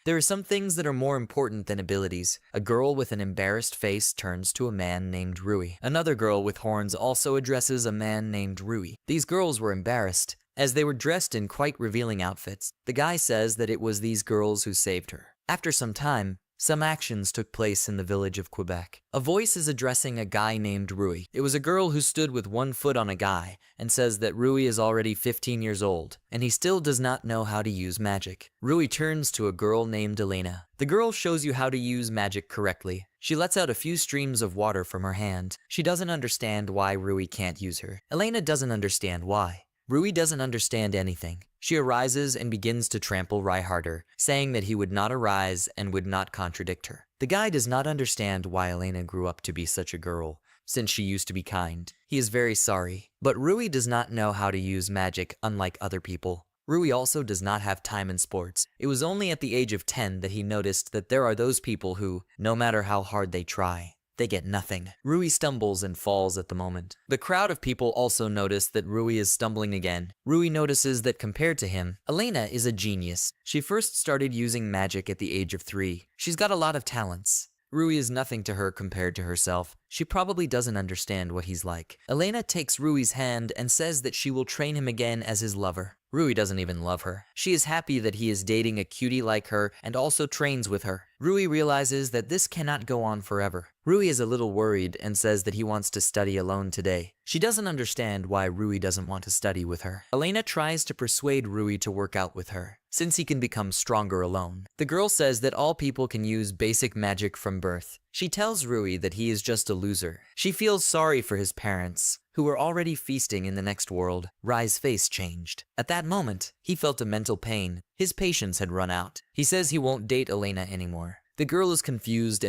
There are some things that are more important than abilities. A girl with an embarrassed face turns to a man named Rui. Another girl with horns also addresses a man named Rui. These girls were embarrassed, as they were dressed in quite revealing outfits. The guy says that it was these girls who saved her. After some time, some actions took place in the village of Quebec. A voice is addressing a guy named Rui. It was a girl who stood with one foot on a guy and says that Rui is already 15 years old and he still does not know how to use magic. Rui turns to a girl named Elena. The girl shows you how to use magic correctly. She lets out a few streams of water from her hand. She doesn't understand why Rui can't use her. Elena doesn't understand why. Rui doesn't understand anything. She arises and begins to trample Rai harder, saying that he would not arise and would not contradict her. The guy does not understand why Elena grew up to be such a girl, since she used to be kind. He is very sorry, but Rui does not know how to use magic unlike other people. Rui also does not have time in sports. It was only at the age of 10 that he noticed that there are those people who, no matter how hard they try, they get nothing. Rui stumbles and falls at the moment. The crowd of people also notice that Rui is stumbling again. Rui notices that compared to him, Elena is a genius. She first started using magic at the age of 3. She's got a lot of talents. Rui is nothing to her compared to herself. She probably doesn't understand what he's like. Elena takes Rui's hand and says that she will train him again as his lover. Rui doesn't even love her. She is happy that he is dating a cutie like her and also trains with her. Rui realizes that this cannot go on forever. Rui is a little worried and says that he wants to study alone today. She doesn't understand why Rui doesn't want to study with her. Elena tries to persuade Rui to work out with her, since he can become stronger alone. The girl says that all people can use basic magic from birth. She tells Rui that he is just a loser. She feels sorry for his parents, who were already feasting in the next world. Rai's face changed. At that moment, he felt a mental pain. His patience had run out. He says he won't date Elena anymore. The girl is confused,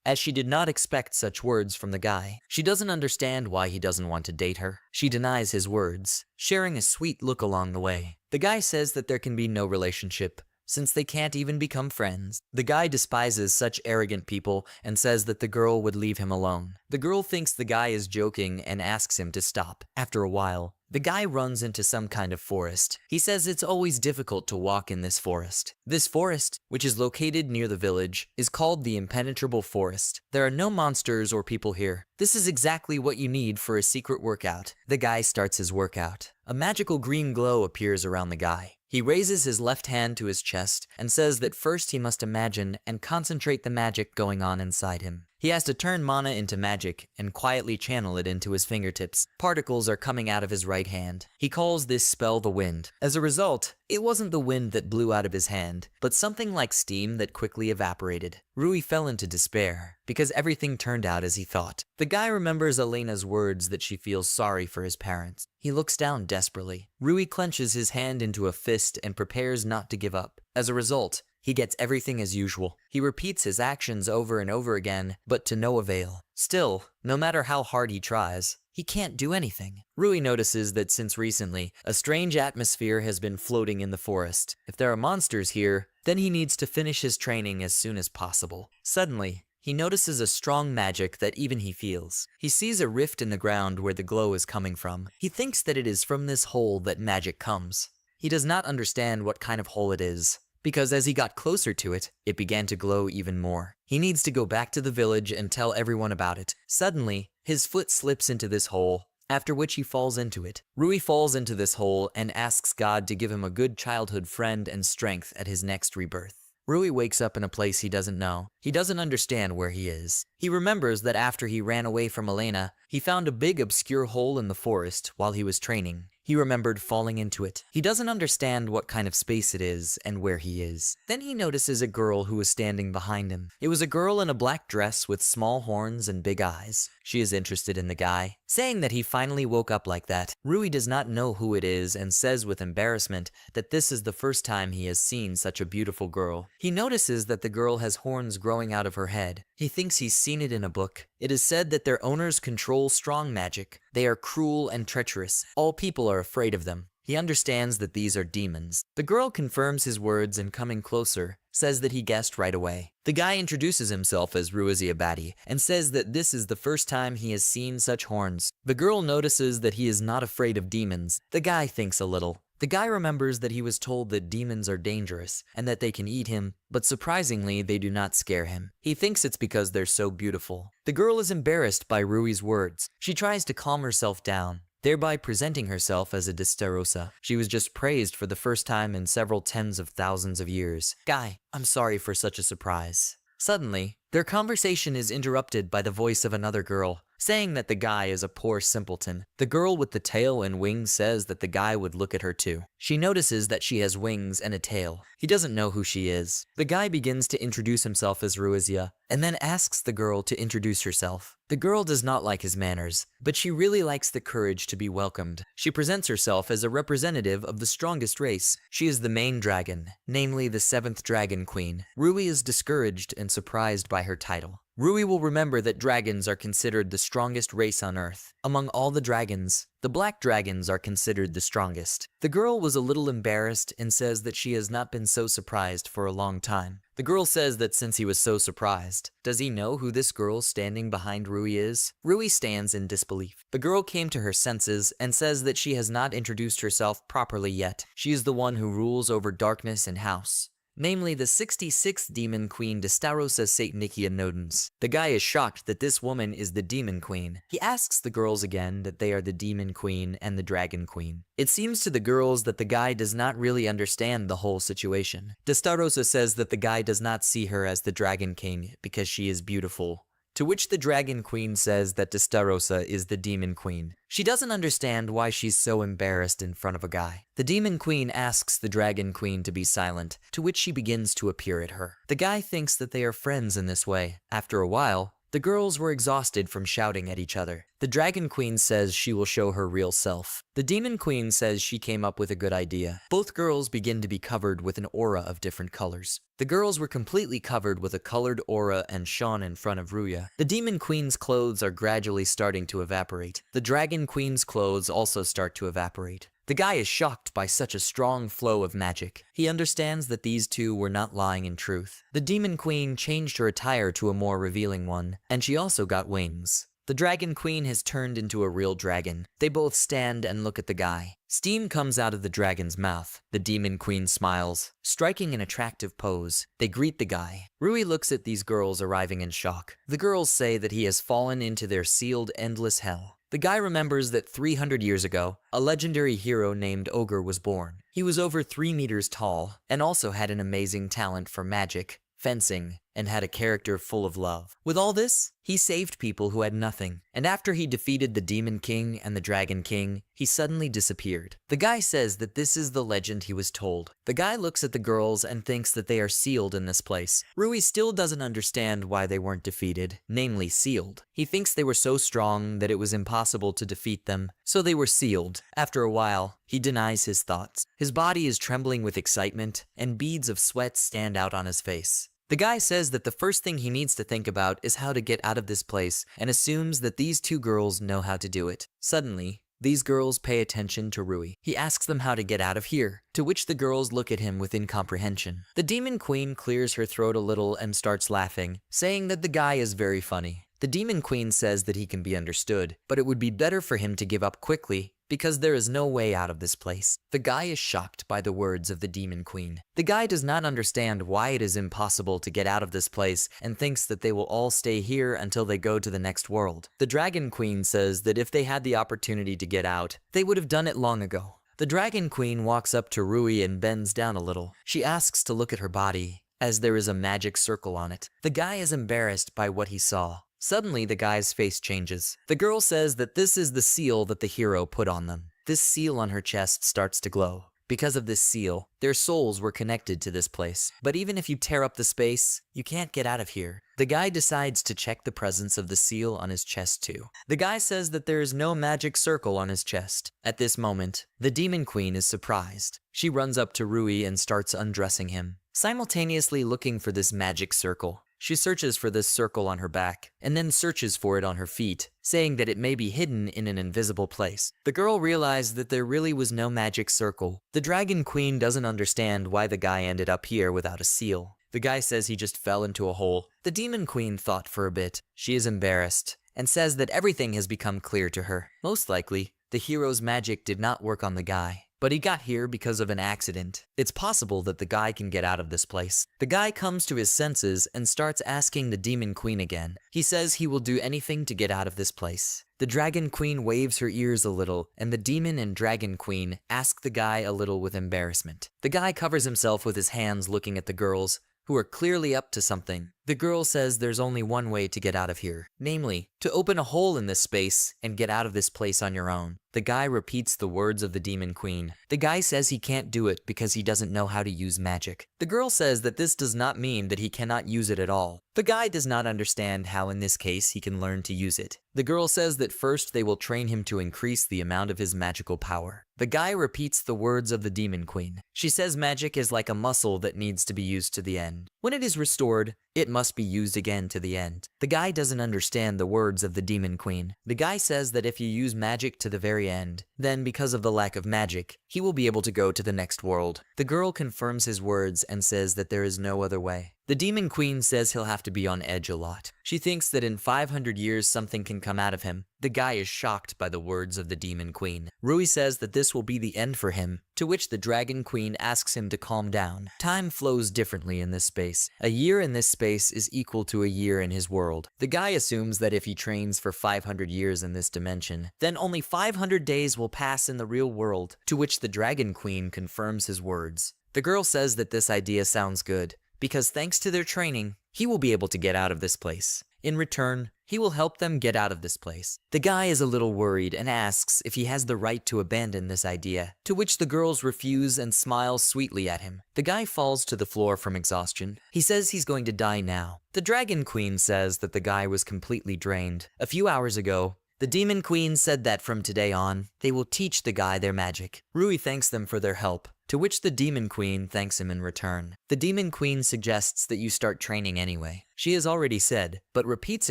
as she did not expect such words from the guy. She doesn't understand why he doesn't want to date her. She denies his words, sharing a sweet look along the way. The guy says that there can be no relationship, since they can't even become friends. The guy despises such arrogant people and says that the girl would leave him alone. The girl thinks the guy is joking and asks him to stop. After a while, the guy runs into some kind of forest. He says it's always difficult to walk in this forest. This forest, which is located near the village, is called the Impenetrable Forest. There are no monsters or people here. This is exactly what you need for a secret workout. The guy starts his workout. A magical green glow appears around the guy. He raises his left hand to his chest and says that first he must imagine and concentrate the magic going on inside him. He has to turn mana into magic and quietly channel it into his fingertips. Particles are coming out of his right hand. He calls this spell the wind. As a result, it wasn't the wind that blew out of his hand, but something like steam that quickly evaporated. Rui fell into despair because everything turned out as he thought. The guy remembers Elena's words that she feels sorry for his parents. He looks down desperately. Rui clenches his hand into a fist and prepares not to give up. As a result, he gets everything as usual. He repeats his actions over and over again, but to no avail. Still, no matter how hard he tries, he can't do anything. Rui notices that since recently, a strange atmosphere has been floating in the forest. If there are monsters here, then he needs to finish his training as soon as possible. Suddenly, he notices a strong magic that even he feels. He sees a rift in the ground where the glow is coming from. He thinks that it is from this hole that magic comes. He does not understand what kind of hole it is, because as he got closer to it, it began to glow even more. He needs to go back to the village and tell everyone about it. Suddenly, his foot slips into this hole, after which he falls into it. Rui falls into this hole and asks God to give him a good childhood friend and strength at his next rebirth. Rui wakes up in a place he doesn't know. He doesn't understand where he is. He remembers that after he ran away from Elena, he found a big obscure hole in the forest while he was training. He remembered falling into it. He doesn't understand what kind of space it is and where he is. Then he notices a girl who is standing behind him. It was a girl in a black dress with small horns and big eyes. She is interested in the guy, saying that he finally woke up like that. Rui does not know who it is and says with embarrassment that this is the first time he has seen such a beautiful girl. He notices that the girl has horns growing out of her head. He thinks he's seen it in a book. It is said that their owners control strong magic. They are cruel and treacherous. All people are afraid of them. He understands that these are demons. The girl confirms his words and coming closer, says that he guessed right away. The guy introduces himself as Ruiziabadi and says that this is the first time he has seen such horns. The girl notices that he is not afraid of demons. The guy thinks a little. The guy remembers that he was told that demons are dangerous and that they can eat him, but surprisingly they do not scare him. He thinks it's because they're so beautiful. The girl is embarrassed by Rui's words. She tries to calm herself down, thereby presenting herself as a Destarosa. She was just praised for the first time in several tens of thousands of years. Guy, I'm sorry for such a surprise. Suddenly, their conversation is interrupted by the voice of another girl, saying that the guy is a poor simpleton. The girl with the tail and wings says that the guy would look at her too. She notices that she has wings and a tail. He doesn't know who she is. The guy begins to introduce himself as Ruizia, and then asks the girl to introduce herself. The girl does not like his manners, but she really likes the courage to be welcomed. She presents herself as a representative of the strongest race. She is the main dragon, namely the 7th Dragon Queen. Rui is discouraged and surprised by her title. Rui will remember that dragons are considered the strongest race on Earth. Among all the dragons, the black dragons are considered the strongest. The girl was a little embarrassed and says that she has not been so surprised for a long time. The girl says that since he was so surprised, does he know who this girl standing behind Rui is? Rui stands in disbelief. The girl came to her senses and says that she has not introduced herself properly yet. She is the one who rules over darkness and house, namely the 66th Demon Queen Destarosa Satanikia Nodens. The guy is shocked that this woman is the Demon Queen. He asks the girls again that they are the Demon Queen and the Dragon Queen. It seems to the girls that the guy does not really understand the whole situation. Destarosa says that the guy does not see her as the Dragon King because she is beautiful, to which the Dragon Queen says that Destarosa is the Demon Queen. She doesn't understand why she's so embarrassed in front of a guy. The Demon Queen asks the Dragon Queen to be silent, to which she begins to appear at her. The guy thinks that they are friends in this way. After a while, the girls were exhausted from shouting at each other. The Dragon Queen says she will show her real self. The Demon Queen says she came up with a good idea. Both girls begin to be covered with an aura of different colors. The girls were completely covered with a colored aura and shone in front of Ruya. The Demon Queen's clothes are gradually starting to evaporate. The Dragon Queen's clothes also start to evaporate. The guy is shocked by such a strong flow of magic. He understands that these two were not lying in truth. The Demon Queen changed her attire to a more revealing one, and she also got wings. The Dragon Queen has turned into a real dragon. They both stand and look at the guy. Steam comes out of the dragon's mouth. The Demon Queen smiles, striking an attractive pose. They greet the guy. Rui looks at these girls arriving in shock. The girls say that he has fallen into their sealed endless hell. The guy remembers that 300 years ago, a legendary hero named Ogre was born. He was over 3 meters tall, and also had an amazing talent for magic, fencing, and had a character full of love. With all this, he saved people who had nothing, and after he defeated the Demon King and the Dragon King, he suddenly disappeared. The guy says that this is the legend he was told. The guy looks at the girls and thinks that they are sealed in this place. Rui still doesn't understand why they weren't defeated, namely sealed. He thinks they were so strong that it was impossible to defeat them, so they were sealed. After a while, he denies his thoughts. His body is trembling with excitement, and beads of sweat stand out on his face. The guy says that the first thing he needs to think about is how to get out of this place, and assumes that these two girls know how to do it. Suddenly, these girls pay attention to Rui. He asks them how to get out of here, to which the girls look at him with incomprehension. The Demon Queen clears her throat a little and starts laughing, saying that the guy is very funny. The Demon Queen says that he can be understood, but it would be better for him to give up quickly, because there is no way out of this place. The guy is shocked by the words of the Demon Queen. The guy does not understand why it is impossible to get out of this place and thinks that they will all stay here until they go to the next world. The Dragon Queen says that if they had the opportunity to get out, they would have done it long ago. The Dragon Queen walks up to Rui and bends down a little. She asks to look at her body, as there is a magic circle on it. The guy is embarrassed by what he saw. Suddenly, the guy's face changes. The girl says that this is the seal that the hero put on them. This seal on her chest starts to glow. Because of this seal, their souls were connected to this place. But even if you tear up the space, you can't get out of here. The guy decides to check the presence of the seal on his chest too. The guy says that there is no magic circle on his chest. At this moment, the Demon Queen is surprised. She runs up to Rui and starts undressing him, simultaneously looking for this magic circle. She searches for this circle on her back, and then searches for it on her feet, saying that it may be hidden in an invisible place. The girl realized that there really was no magic circle. The Dragon Queen doesn't understand why the guy ended up here without a seal. The guy says he just fell into a hole. The Demon Queen thought for a bit. She is embarrassed, and says that everything has become clear to her. Most likely, the hero's magic did not work on the guy. but he got here because of an accident. It's possible that the guy can get out of this place. The guy comes to his senses and starts asking the Demon Queen again. He says he will do anything to get out of this place. The Dragon Queen waves her ears a little, and the Demon and Dragon Queen ask the guy a little with embarrassment. The guy covers himself with his hands looking at the girls, who are clearly up to something. The girl says there's only one way to get out of here, namely, to open a hole in this space and get out of this place on your own. The guy repeats the words of the Demon Queen. The guy says he can't do it because he doesn't know how to use magic. The girl says that this does not mean that he cannot use it at all. The guy does not understand how in this case he can learn to use it. The girl says that first they will train him to increase the amount of his magical power. The guy repeats the words of the Demon Queen. She says magic is like a muscle that needs to be used to the end. When it is restored, it must be used again to the end. The guy doesn't understand the words of the Demon Queen. The guy says that if you use magic to the very end, then because of the lack of magic, he will be able to go to the next world. The girl confirms his words and says that there is no other way. The Demon Queen says he'll have to be on edge a lot. She thinks that in 500 years something can come out of him. The guy is shocked by the words of the Demon Queen. Rui says that this will be the end for him, to which the Dragon Queen asks him to calm down. Time flows differently in this space. A year in this space is equal to a year in his world. The guy assumes that if he trains for 500 years in this dimension, then only 500 days will pass in the real world, to which the Dragon Queen confirms his words. The girl says that this idea sounds good, because thanks to their training, he will be able to get out of this place. In return, he will help them get out of this place. The guy is a little worried and asks if he has the right to abandon this idea, to which the girls refuse and smile sweetly at him. The guy falls to the floor from exhaustion. He says he's going to die now. The Dragon Queen says that the guy was completely drained. A few hours ago, the Demon Queen said that from today on, they will teach the guy their magic. Rui thanks them for their help, to which the Demon Queen thanks him in return. The Demon Queen suggests that you start training anyway. She has already said, but repeats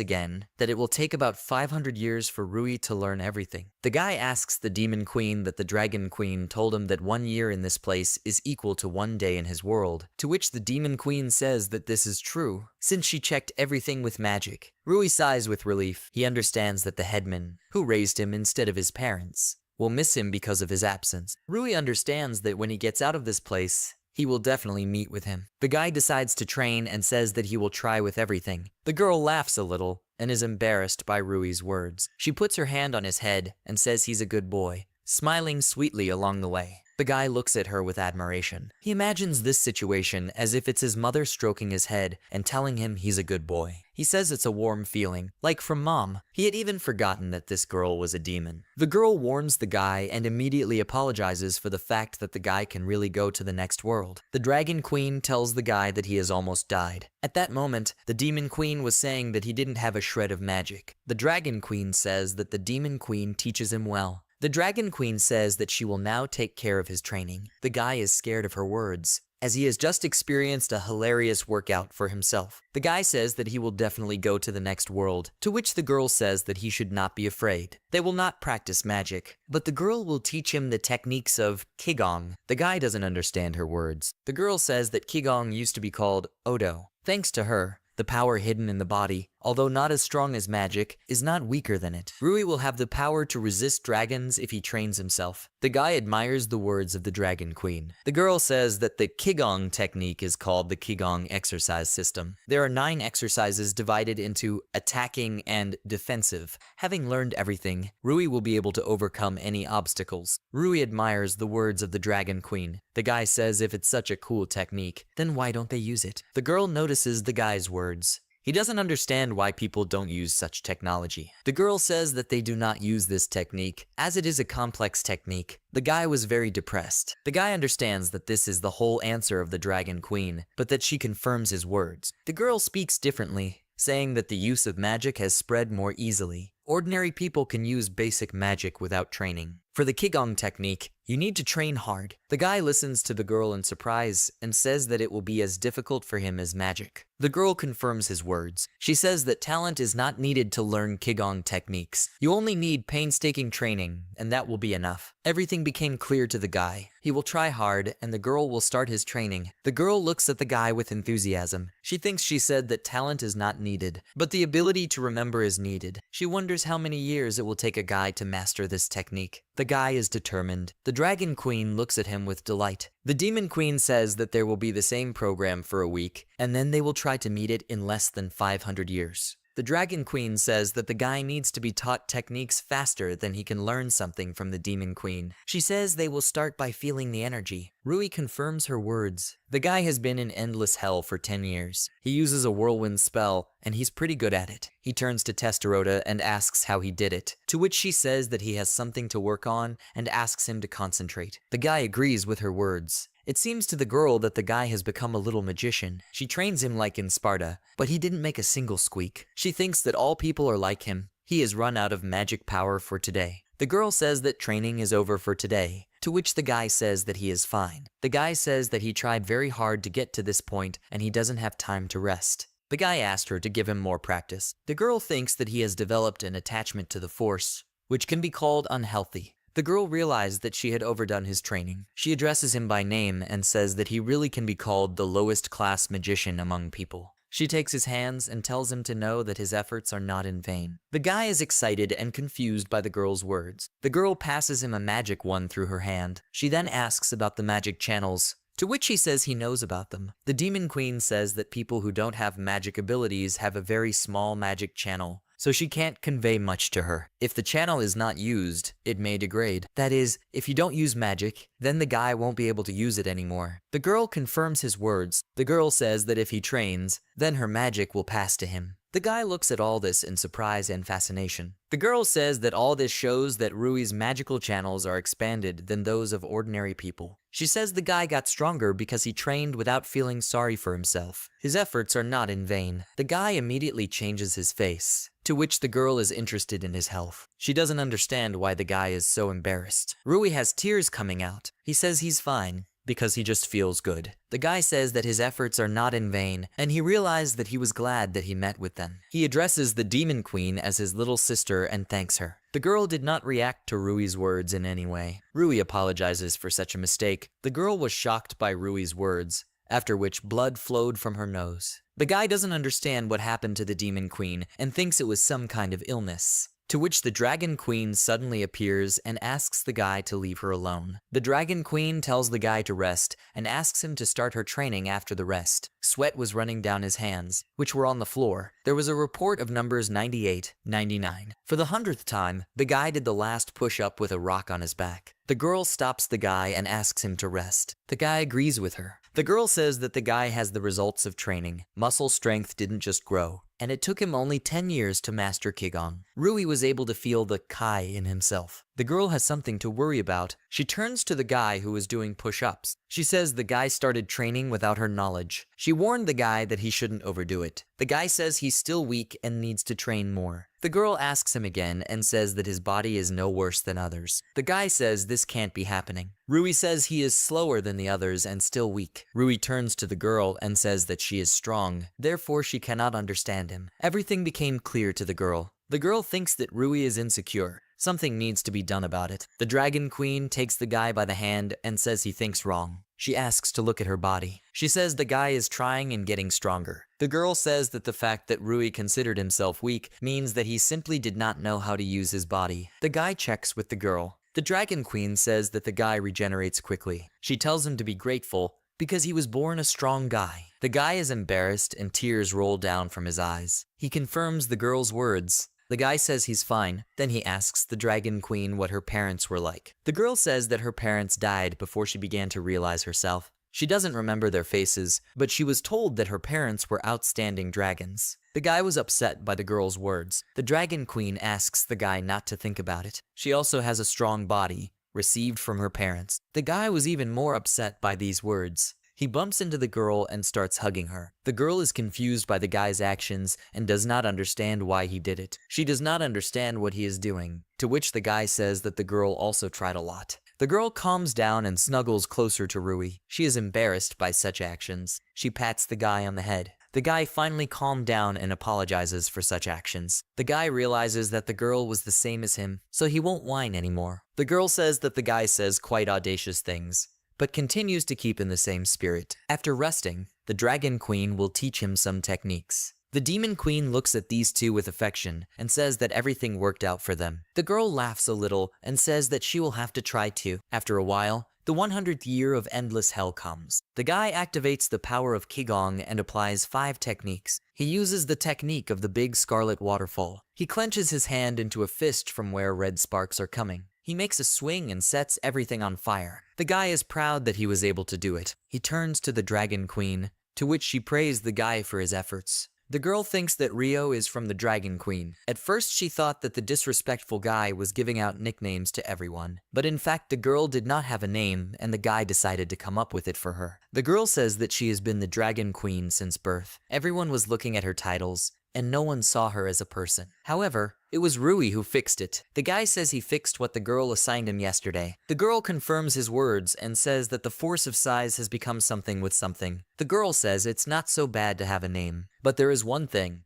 again, that it will take about 500 years for Rui to learn everything. The guy asks the Demon Queen that the Dragon Queen told him that 1 year in this place is equal to 1 day in his world, to which the Demon Queen says that this is true, since she checked everything with magic. Rui sighs with relief. He understands that the headman, who raised him instead of his parents, will miss him because of his absence. Rui understands that when he gets out of this place, he will definitely meet with him. The guy decides to train and says that he will try with everything. The girl laughs a little and is embarrassed by Rui's words. She puts her hand on his head and says he's a good boy, smiling sweetly along the way. The guy looks at her with admiration. He imagines this situation as if it's his mother stroking his head and telling him he's a good boy. He says it's a warm feeling, like from mom. He had even forgotten that this girl was a demon. The girl warns the guy and immediately apologizes for the fact that the guy can really go to the next world. The Dragon Queen tells the guy that he has almost died. At that moment, the Demon Queen was saying that he didn't have a shred of magic. The Dragon Queen says that the Demon Queen teaches him well. The Dragon Queen says that she will now take care of his training. The guy is scared of her words, as he has just experienced a hilarious workout for himself. The guy says that he will definitely go to the next world, to which the girl says that he should not be afraid. They will not practice magic, but the girl will teach him the techniques of Qigong. The guy doesn't understand her words. The girl says that Qigong used to be called Odo. Thanks to her, the power hidden in the body, although not as strong as magic, is not weaker than it. Rui will have the power to resist dragons if he trains himself. The guy admires the words of the Dragon Queen. The girl says that the Qigong technique is called the Qigong exercise system. There are 9 exercises divided into attacking and defensive. Having learned everything, Rui will be able to overcome any obstacles. Rui admires the words of the Dragon Queen. The guy says if it's such a cool technique, then why don't they use it? The girl notices the guy's words. He doesn't understand why people don't use such technology. The girl says that they do not use this technique, as it is a complex technique. The guy was very depressed. The guy understands that this is the whole answer of the Dragon Queen, but that she confirms his words. The girl speaks differently, saying that the use of magic has spread more easily. Ordinary people can use basic magic without training. For the Qigong technique, you need to train hard. The guy listens to the girl in surprise and says that it will be as difficult for him as magic. The girl confirms his words. She says that talent is not needed to learn Qigong techniques. You only need painstaking training, and that will be enough. Everything became clear to the guy. He will try hard, and the girl will start his training. The girl looks at the guy with enthusiasm. She thinks she said that talent is not needed, but the ability to remember is needed. She wonders how many years it will take a guy to master this technique. The guy is determined. The Dragon Queen looks at him with delight. The Demon Queen says that there will be the same program for a week, and then they will try to meet it in less than 500 years. The Dragon Queen says that the guy needs to be taught techniques faster than he can learn something from the Demon Queen. She says they will start by feeling the energy. Rui confirms her words. The guy has been in endless hell for 10 years. He uses a whirlwind spell, and he's pretty good at it. He turns to Testaroda and asks how he did it, to which she says that he has something to work on and asks him to concentrate. The guy agrees with her words. It seems to the girl that the guy has become a little magician. She trains him like in Sparta, but he didn't make a single squeak. She thinks that all people are like him. He has run out of magic power for today. The girl says that training is over for today, to which the guy says that he is fine. The guy says that he tried very hard to get to this point and he doesn't have time to rest. The guy asked her to give him more practice. The girl thinks that he has developed an attachment to the force, which can be called unhealthy. The girl realized that she had overdone his training. She addresses him by name and says that he really can be called the lowest class magician among people. She takes his hands and tells him to know that his efforts are not in vain. The guy is excited and confused by the girl's words. The girl passes him a magic one through her hand. She then asks about the magic channels, to which he says he knows about them. The Demon Queen says that people who don't have magic abilities have a very small magic channel, so she can't convey much to her. If the channel is not used, it may degrade. That is, if you don't use magic, then the guy won't be able to use it anymore. The girl confirms his words. The girl says that if he trains, then her magic will pass to him. The guy looks at all this in surprise and fascination. The girl says that all this shows that Rui's magical channels are expanded than those of ordinary people. She says the guy got stronger because he trained without feeling sorry for himself. His efforts are not in vain. The guy immediately changes his face, to which the girl is interested in his health. She doesn't understand why the guy is so embarrassed. Rui has tears coming out. He says he's fine, because he just feels good. The guy says that his efforts are not in vain, and he realized that he was glad that he met with them. He addresses the Demon Queen as his little sister and thanks her. The girl did not react to Rui's words in any way. Rui apologizes for such a mistake. The girl was shocked by Rui's words, after which blood flowed from her nose. The guy doesn't understand what happened to the Demon Queen and thinks it was some kind of illness, to which the Dragon Queen suddenly appears and asks the guy to leave her alone. The Dragon Queen tells the guy to rest and asks him to start her training after the rest. Sweat was running down his hands, which were on the floor. There was a report of numbers 98, 99. For the 100th time, the guy did the last push-up with a rock on his back. The girl stops the guy and asks him to rest. The guy agrees with her. The girl says that the guy has the results of training. Muscle strength didn't just grow, and it took him only 10 years to master Qigong. Rui was able to feel the Kai in himself. The girl has something to worry about. She turns to the guy who was doing push-ups. She says the guy started training without her knowledge. She warned the guy that he shouldn't overdo it. The guy says he's still weak and needs to train more. The girl asks him again and says that his body is no worse than others. The guy says this can't be happening. Rui says he is slower than the others and still weak. Rui turns to the girl and says that she is strong, therefore she cannot understand him. Everything became clear to the girl. The girl thinks that Rui is insecure. Something needs to be done about it. The Dragon Queen takes the guy by the hand and says he thinks wrong. She asks to look at her body. She says the guy is trying and getting stronger. The girl says that the fact that Rui considered himself weak means that he simply did not know how to use his body. The guy checks with the girl. The Dragon Queen says that the guy regenerates quickly. She tells him to be grateful because he was born a strong guy. The guy is embarrassed and tears roll down from his eyes. He confirms the girl's words. The guy says he's fine. Then he asks the Dragon Queen what her parents were like. The girl says that her parents died before she began to realize herself. She doesn't remember their faces, but she was told that her parents were outstanding dragons. The guy was upset by the girl's words. The Dragon Queen asks the guy not to think about it. She also has a strong body, received from her parents. The guy was even more upset by these words. He bumps into the girl and starts hugging her. The girl is confused by the guy's actions and does not understand why he did it. She does not understand what he is doing, to which the guy says that the girl also tried a lot. The girl calms down and snuggles closer to Rui. She is embarrassed by such actions. She pats the guy on the head. The guy finally calmed down and apologizes for such actions. The guy realizes that the girl was the same as him, so he won't whine anymore. The girl says that the guy says quite audacious things, but continues to keep in the same spirit. After resting, the Dragon Queen will teach him some techniques. The Demon Queen looks at these two with affection and says that everything worked out for them. The girl laughs a little and says that she will have to try too. After a while, the 100th year of endless hell comes. The guy activates the power of Qigong and applies 5 techniques. He uses the technique of the big scarlet waterfall. He clenches his hand into a fist from where red sparks are coming. He makes a swing and sets everything on fire. The guy is proud that he was able to do it. He turns to the Dragon Queen, to which she praised the guy for his efforts. The girl thinks that Rio is from the Dragon Queen. At first she thought that the disrespectful guy was giving out nicknames to everyone, but in fact the girl did not have a name and the guy decided to come up with it for her. The girl says that she has been the Dragon Queen since birth. Everyone was looking at her titles, and no one saw her as a person. However, it was Rui who fixed it. The guy says he fixed what the girl assigned him yesterday. The girl confirms his words and says that the force of size has become something with something. The girl says it's not so bad to have a name, but there is one thing,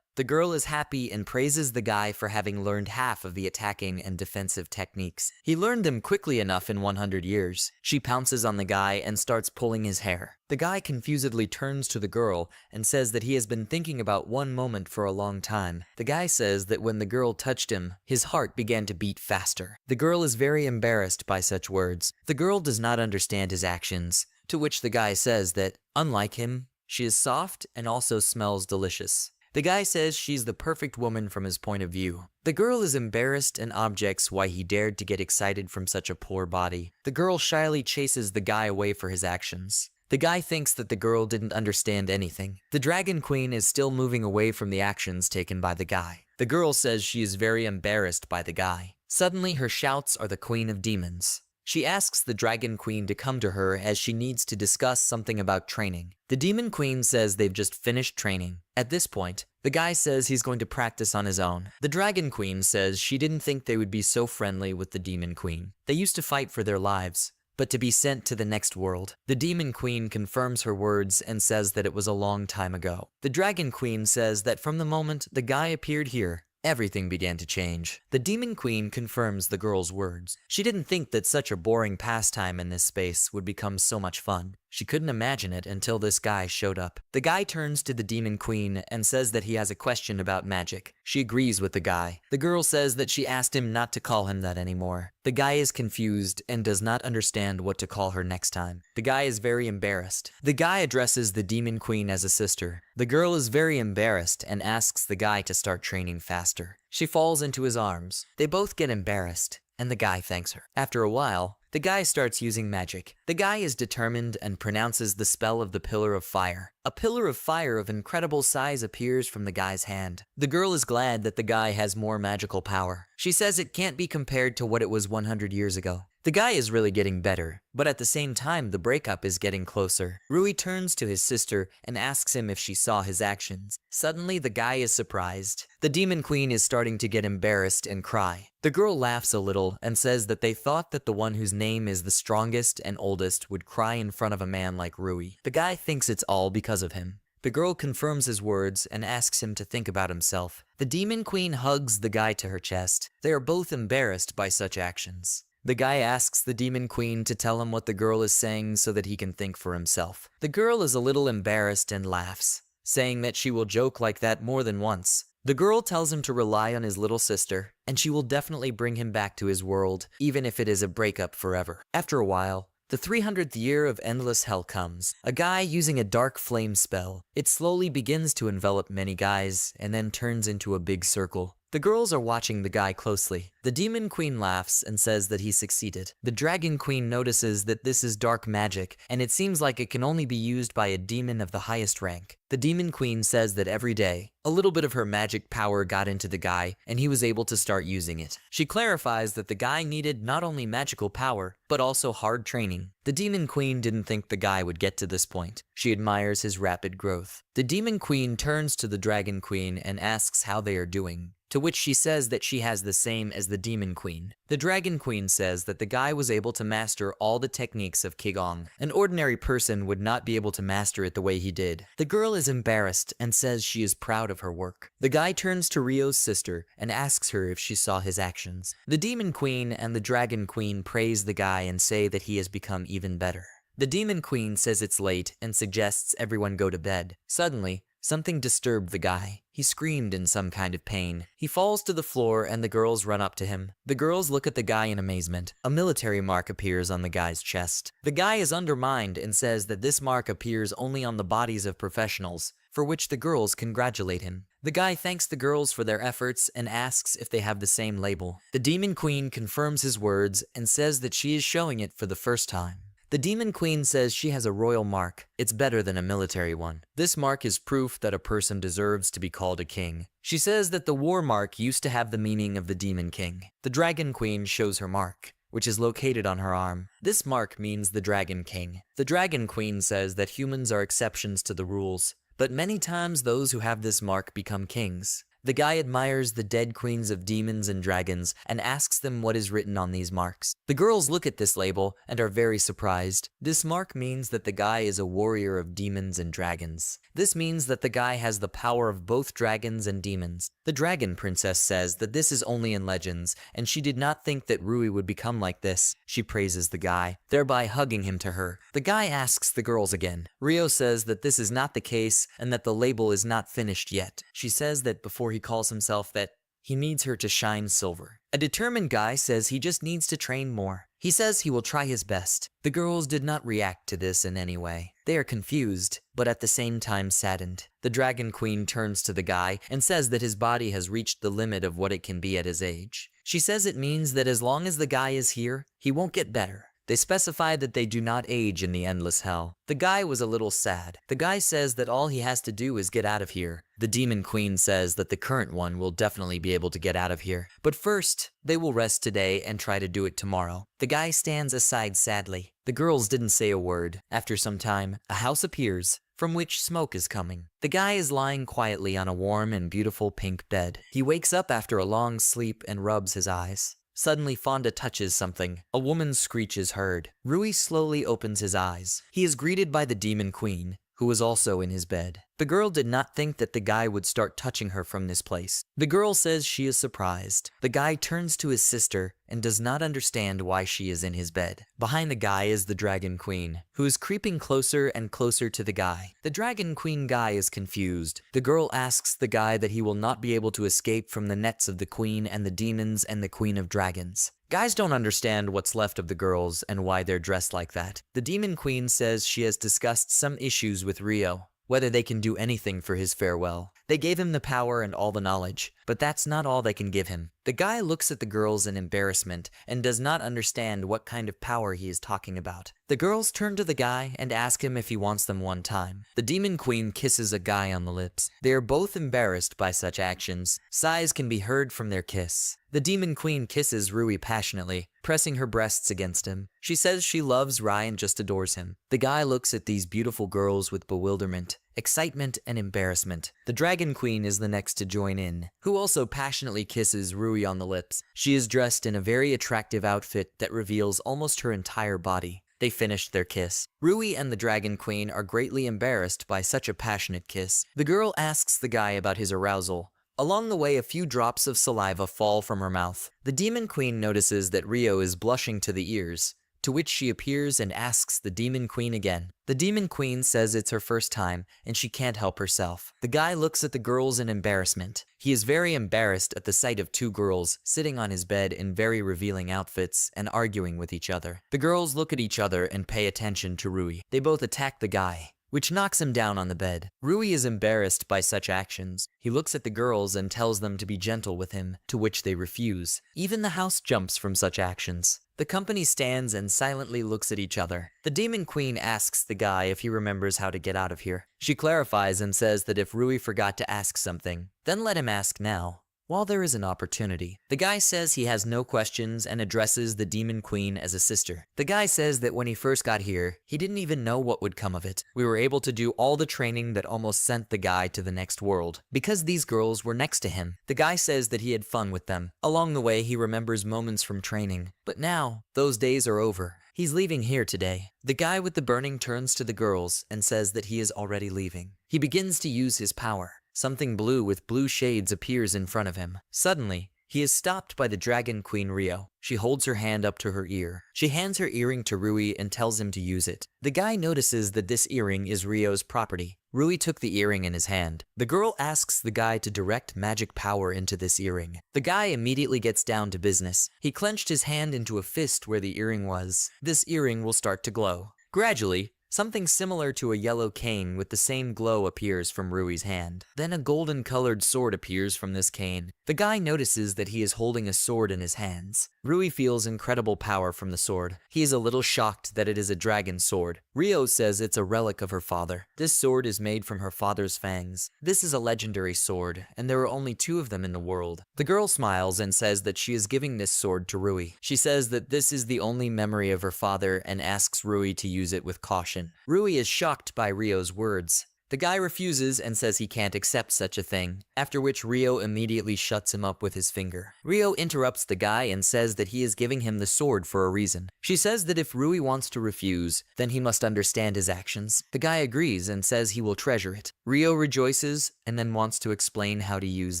the girl is happy and praises the guy for having learned half of the attacking and defensive techniques. He learned them quickly enough in 100 years. She pounces on the guy and starts pulling his hair. The guy confusedly turns to the girl and says that he has been thinking about one moment for a long time. The guy says that when the girl touched him, his heart began to beat faster. The girl is very embarrassed by such words. The girl does not understand his actions, to which the guy says that, unlike him, she is soft and also smells delicious. The guy says she's the perfect woman from his point of view. The girl is embarrassed and objects why he dared to get excited from such a poor body. The girl shyly chases the guy away for his actions. The guy thinks that the girl didn't understand anything. The Dragon Queen is still moving away from the actions taken by the guy. The girl says she is very embarrassed by the guy. Suddenly her shouts are the Queen of Demons. She asks the Dragon Queen to come to her as she needs to discuss something about training. The Demon Queen says they've just finished training. At this point, the guy says he's going to practice on his own. The Dragon Queen says she didn't think they would be so friendly with the Demon Queen. They used to fight for their lives, but to be sent to the next world. The Demon Queen confirms her words and says that it was a long time ago. The Dragon Queen says that from the moment the guy appeared here, everything began to change. The Demon Queen confirms the girl's words. She didn't think that such a boring pastime in this space would become so much fun. She couldn't imagine it until this guy showed up. The guy turns to the Demon Queen and says that he has a question about magic. She agrees with the guy. The girl says that she asked him not to call him that anymore. The guy is confused and does not understand what to call her next time. The guy is very embarrassed. The guy addresses the Demon Queen as a sister. The girl is very embarrassed and asks the guy to start training faster. She falls into his arms. They both get embarrassed, and the guy thanks her. After a while, the guy starts using magic. The guy is determined and pronounces the spell of the Pillar of Fire. A pillar of fire of incredible size appears from the guy's hand. The girl is glad that the guy has more magical power. She says it can't be compared to what it was 100 years ago. The guy is really getting better, but at the same time the breakup is getting closer. Rui turns to his sister and asks him if she saw his actions. Suddenly the guy is surprised. The Demon Queen is starting to get embarrassed and cry. The girl laughs a little and says that they thought that the one whose name is the strongest and oldest would cry in front of a man like Rui. The guy thinks it's all because of him. The girl confirms his words and asks him to think about himself. The Demon Queen hugs the guy to her chest. They are both embarrassed by such actions. The guy asks the Demon Queen to tell him what the girl is saying so that he can think for himself. The girl is a little embarrassed and laughs, saying that she will joke like that more than once. The girl tells him to rely on his little sister, and she will definitely bring him back to his world, even if it is a breakup forever. After a while, the 300th year of endless hell comes. A guy using a dark flame spell. It slowly begins to envelop many guys, and then turns into a big circle. The girls are watching the guy closely. The Demon Queen laughs and says that he succeeded. The Dragon Queen notices that this is dark magic, and it seems like it can only be used by a demon of the highest rank. The Demon Queen says that every day, a little bit of her magic power got into the guy, and he was able to start using it. She clarifies that the guy needed not only magical power, but also hard training. The Demon Queen didn't think the guy would get to this point. She admires his rapid growth. The Demon Queen turns to the Dragon Queen and asks how they are doing, to which she says that she has the same as the Demon Queen. The Dragon Queen says that the guy was able to master all the techniques of Qigong. An ordinary person would not be able to master it the way he did. The girl is embarrassed and says she is proud of her work. The guy turns to Rio's sister and asks her if she saw his actions. The Demon Queen and the Dragon Queen praise the guy and say that he has become even better. The Demon Queen says it's late and suggests everyone go to bed. Suddenly, Something disturbed the guy. He screamed in some kind of pain. He falls to the floor and the girls run up to him. The girls look at the guy in amazement. A military mark appears on the guy's chest. The guy is undermined and says that this mark appears only on the bodies of professionals, for which the girls congratulate him. The guy thanks the girls for their efforts and asks if they have the same label. The Demon Queen confirms his words and says that she is showing it for the first time. The Demon Queen says she has a royal mark. It's better than a military one. This mark is proof that a person deserves to be called a king. She says that the war mark used to have the meaning of the Demon King. The Dragon Queen shows her mark, which is located on her arm. This mark means the Dragon King. The Dragon Queen says that humans are exceptions to the rules, but many times those who have this mark become kings. The guy admires the dead queens of demons and dragons and asks them what is written on these marks. The girls look at this label and are very surprised. This mark means that the guy is a warrior of demons and dragons. This means that the guy has the power of both dragons and demons. The Dragon Princess says that this is only in legends, and she did not think that Rui would become like this. She praises the guy, thereby hugging him to her. The guy asks the girls again. Rio says that this is not the case and that the label is not finished yet. She says that before he calls himself that he needs her to shine silver. A determined guy says he just needs to train more. He says he will try his best. The girls did not react to this in any way. They are confused, but at the same time saddened. The Dragon Queen turns to the guy and says that his body has reached the limit of what it can be at his age. She says it means that as long as the guy is here, he won't get better. They specify that they do not age in the endless hell. The guy was a little sad. The guy says that all he has to do is get out of here. The Demon Queen says that the current one will definitely be able to get out of here. But first, they will rest today and try to do it tomorrow. The guy stands aside sadly. The girls didn't say a word. After some time, a house appears, from which smoke is coming. The guy is lying quietly on a warm and beautiful pink bed. He wakes up after a long sleep and rubs his eyes. Suddenly, Fonda touches something. A woman's screech is heard. Rui slowly opens his eyes. He is greeted by the Demon Queen, who was also in his bed. The girl did not think that the guy would start touching her from this place. The girl says she is surprised. The guy turns to his sister and does not understand why she is in his bed. Behind the guy is the Dragon Queen, who is creeping closer and closer to the guy. The Dragon Queen guy is confused. The girl asks the guy that he will not be able to escape from the nets of the Queen and the demons and the Queen of Dragons. Guys don't understand what's left of the girls and why they're dressed like that. The Demon Queen says she has discussed some issues with Rio, whether they can do anything for his farewell. They gave him the power and all the knowledge, but that's not all they can give him. The guy looks at the girls in embarrassment and does not understand what kind of power he is talking about. The girls turn to the guy and ask him if he wants them one time. The Demon Queen kisses a guy on the lips. They are both embarrassed by such actions. Sighs can be heard from their kiss. The Demon Queen kisses Rui passionately, pressing her breasts against him. She says she loves Rai and just adores him. The guy looks at these beautiful girls with bewilderment, excitement, and embarrassment. The Dragon Queen is the next to join in, who also passionately kisses Rui on the lips. She is dressed in a very attractive outfit that reveals almost her entire body. They finished their kiss. Rui and the Dragon Queen are greatly embarrassed by such a passionate kiss. The girl asks the guy about his arousal. Along the way, a few drops of saliva fall from her mouth. The Demon Queen notices that Rio is blushing to the ears, to which she appears and asks the Demon Queen again. The Demon Queen says it's her first time and she can't help herself. The guy looks at the girls in embarrassment. He is very embarrassed at the sight of two girls sitting on his bed in very revealing outfits and arguing with each other. The girls look at each other and pay attention to Rui. They both attack the guy, which knocks him down on the bed. Rui is embarrassed by such actions. He looks at the girls and tells them to be gentle with him, to which they refuse. Even the house jumps from such actions. The company stands and silently looks at each other. The Demon Queen asks the guy if he remembers how to get out of here. She clarifies and says that if Rui forgot to ask something, then let him ask now, while there is an opportunity. The guy says he has no questions and addresses the Demon Queen as a sister. The guy says that when he first got here, he didn't even know what would come of it. We were able to do all the training that almost sent the guy to the next world, because these girls were next to him. The guy says that he had fun with them. Along the way, he remembers moments from training. But now, those days are over. He's leaving here today. The guy with the burning turns to the girls and says that he is already leaving. He begins to use his power. Something blue with blue shades appears in front of him. Suddenly, He is stopped by the Dragon Queen Rio. She holds her hand up to her ear. She hands her earring to Rui and tells him to use it. The guy notices that this earring is Rio's property. Rui took the earring in his hand. The girl asks the guy to direct magic power into this earring. The guy immediately gets down to business. He clenched his hand into a fist where the earring was. This earring will start to glow. Gradually, something similar to a yellow cane with the same glow appears from Rui's hand. Then a golden-colored sword appears from this cane. The guy notices that he is holding a sword in his hands. Rui feels incredible power from the sword. He is a little shocked that it is a dragon sword. Rio says it's a relic of her father. This sword is made from her father's fangs. This is a legendary sword, and there are only 2 of them in the world. The girl smiles and says that she is giving this sword to Rui. She says that this is the only memory of her father and asks Rui to use it with caution. Rui is shocked by Rio's words. The guy refuses and says he can't accept such a thing, after which Rio immediately shuts him up with his finger. Rio interrupts the guy and says that he is giving him the sword for a reason. She says that if Rui wants to refuse, then he must understand his actions. The guy agrees and says he will treasure it. Rio rejoices and then wants to explain how to use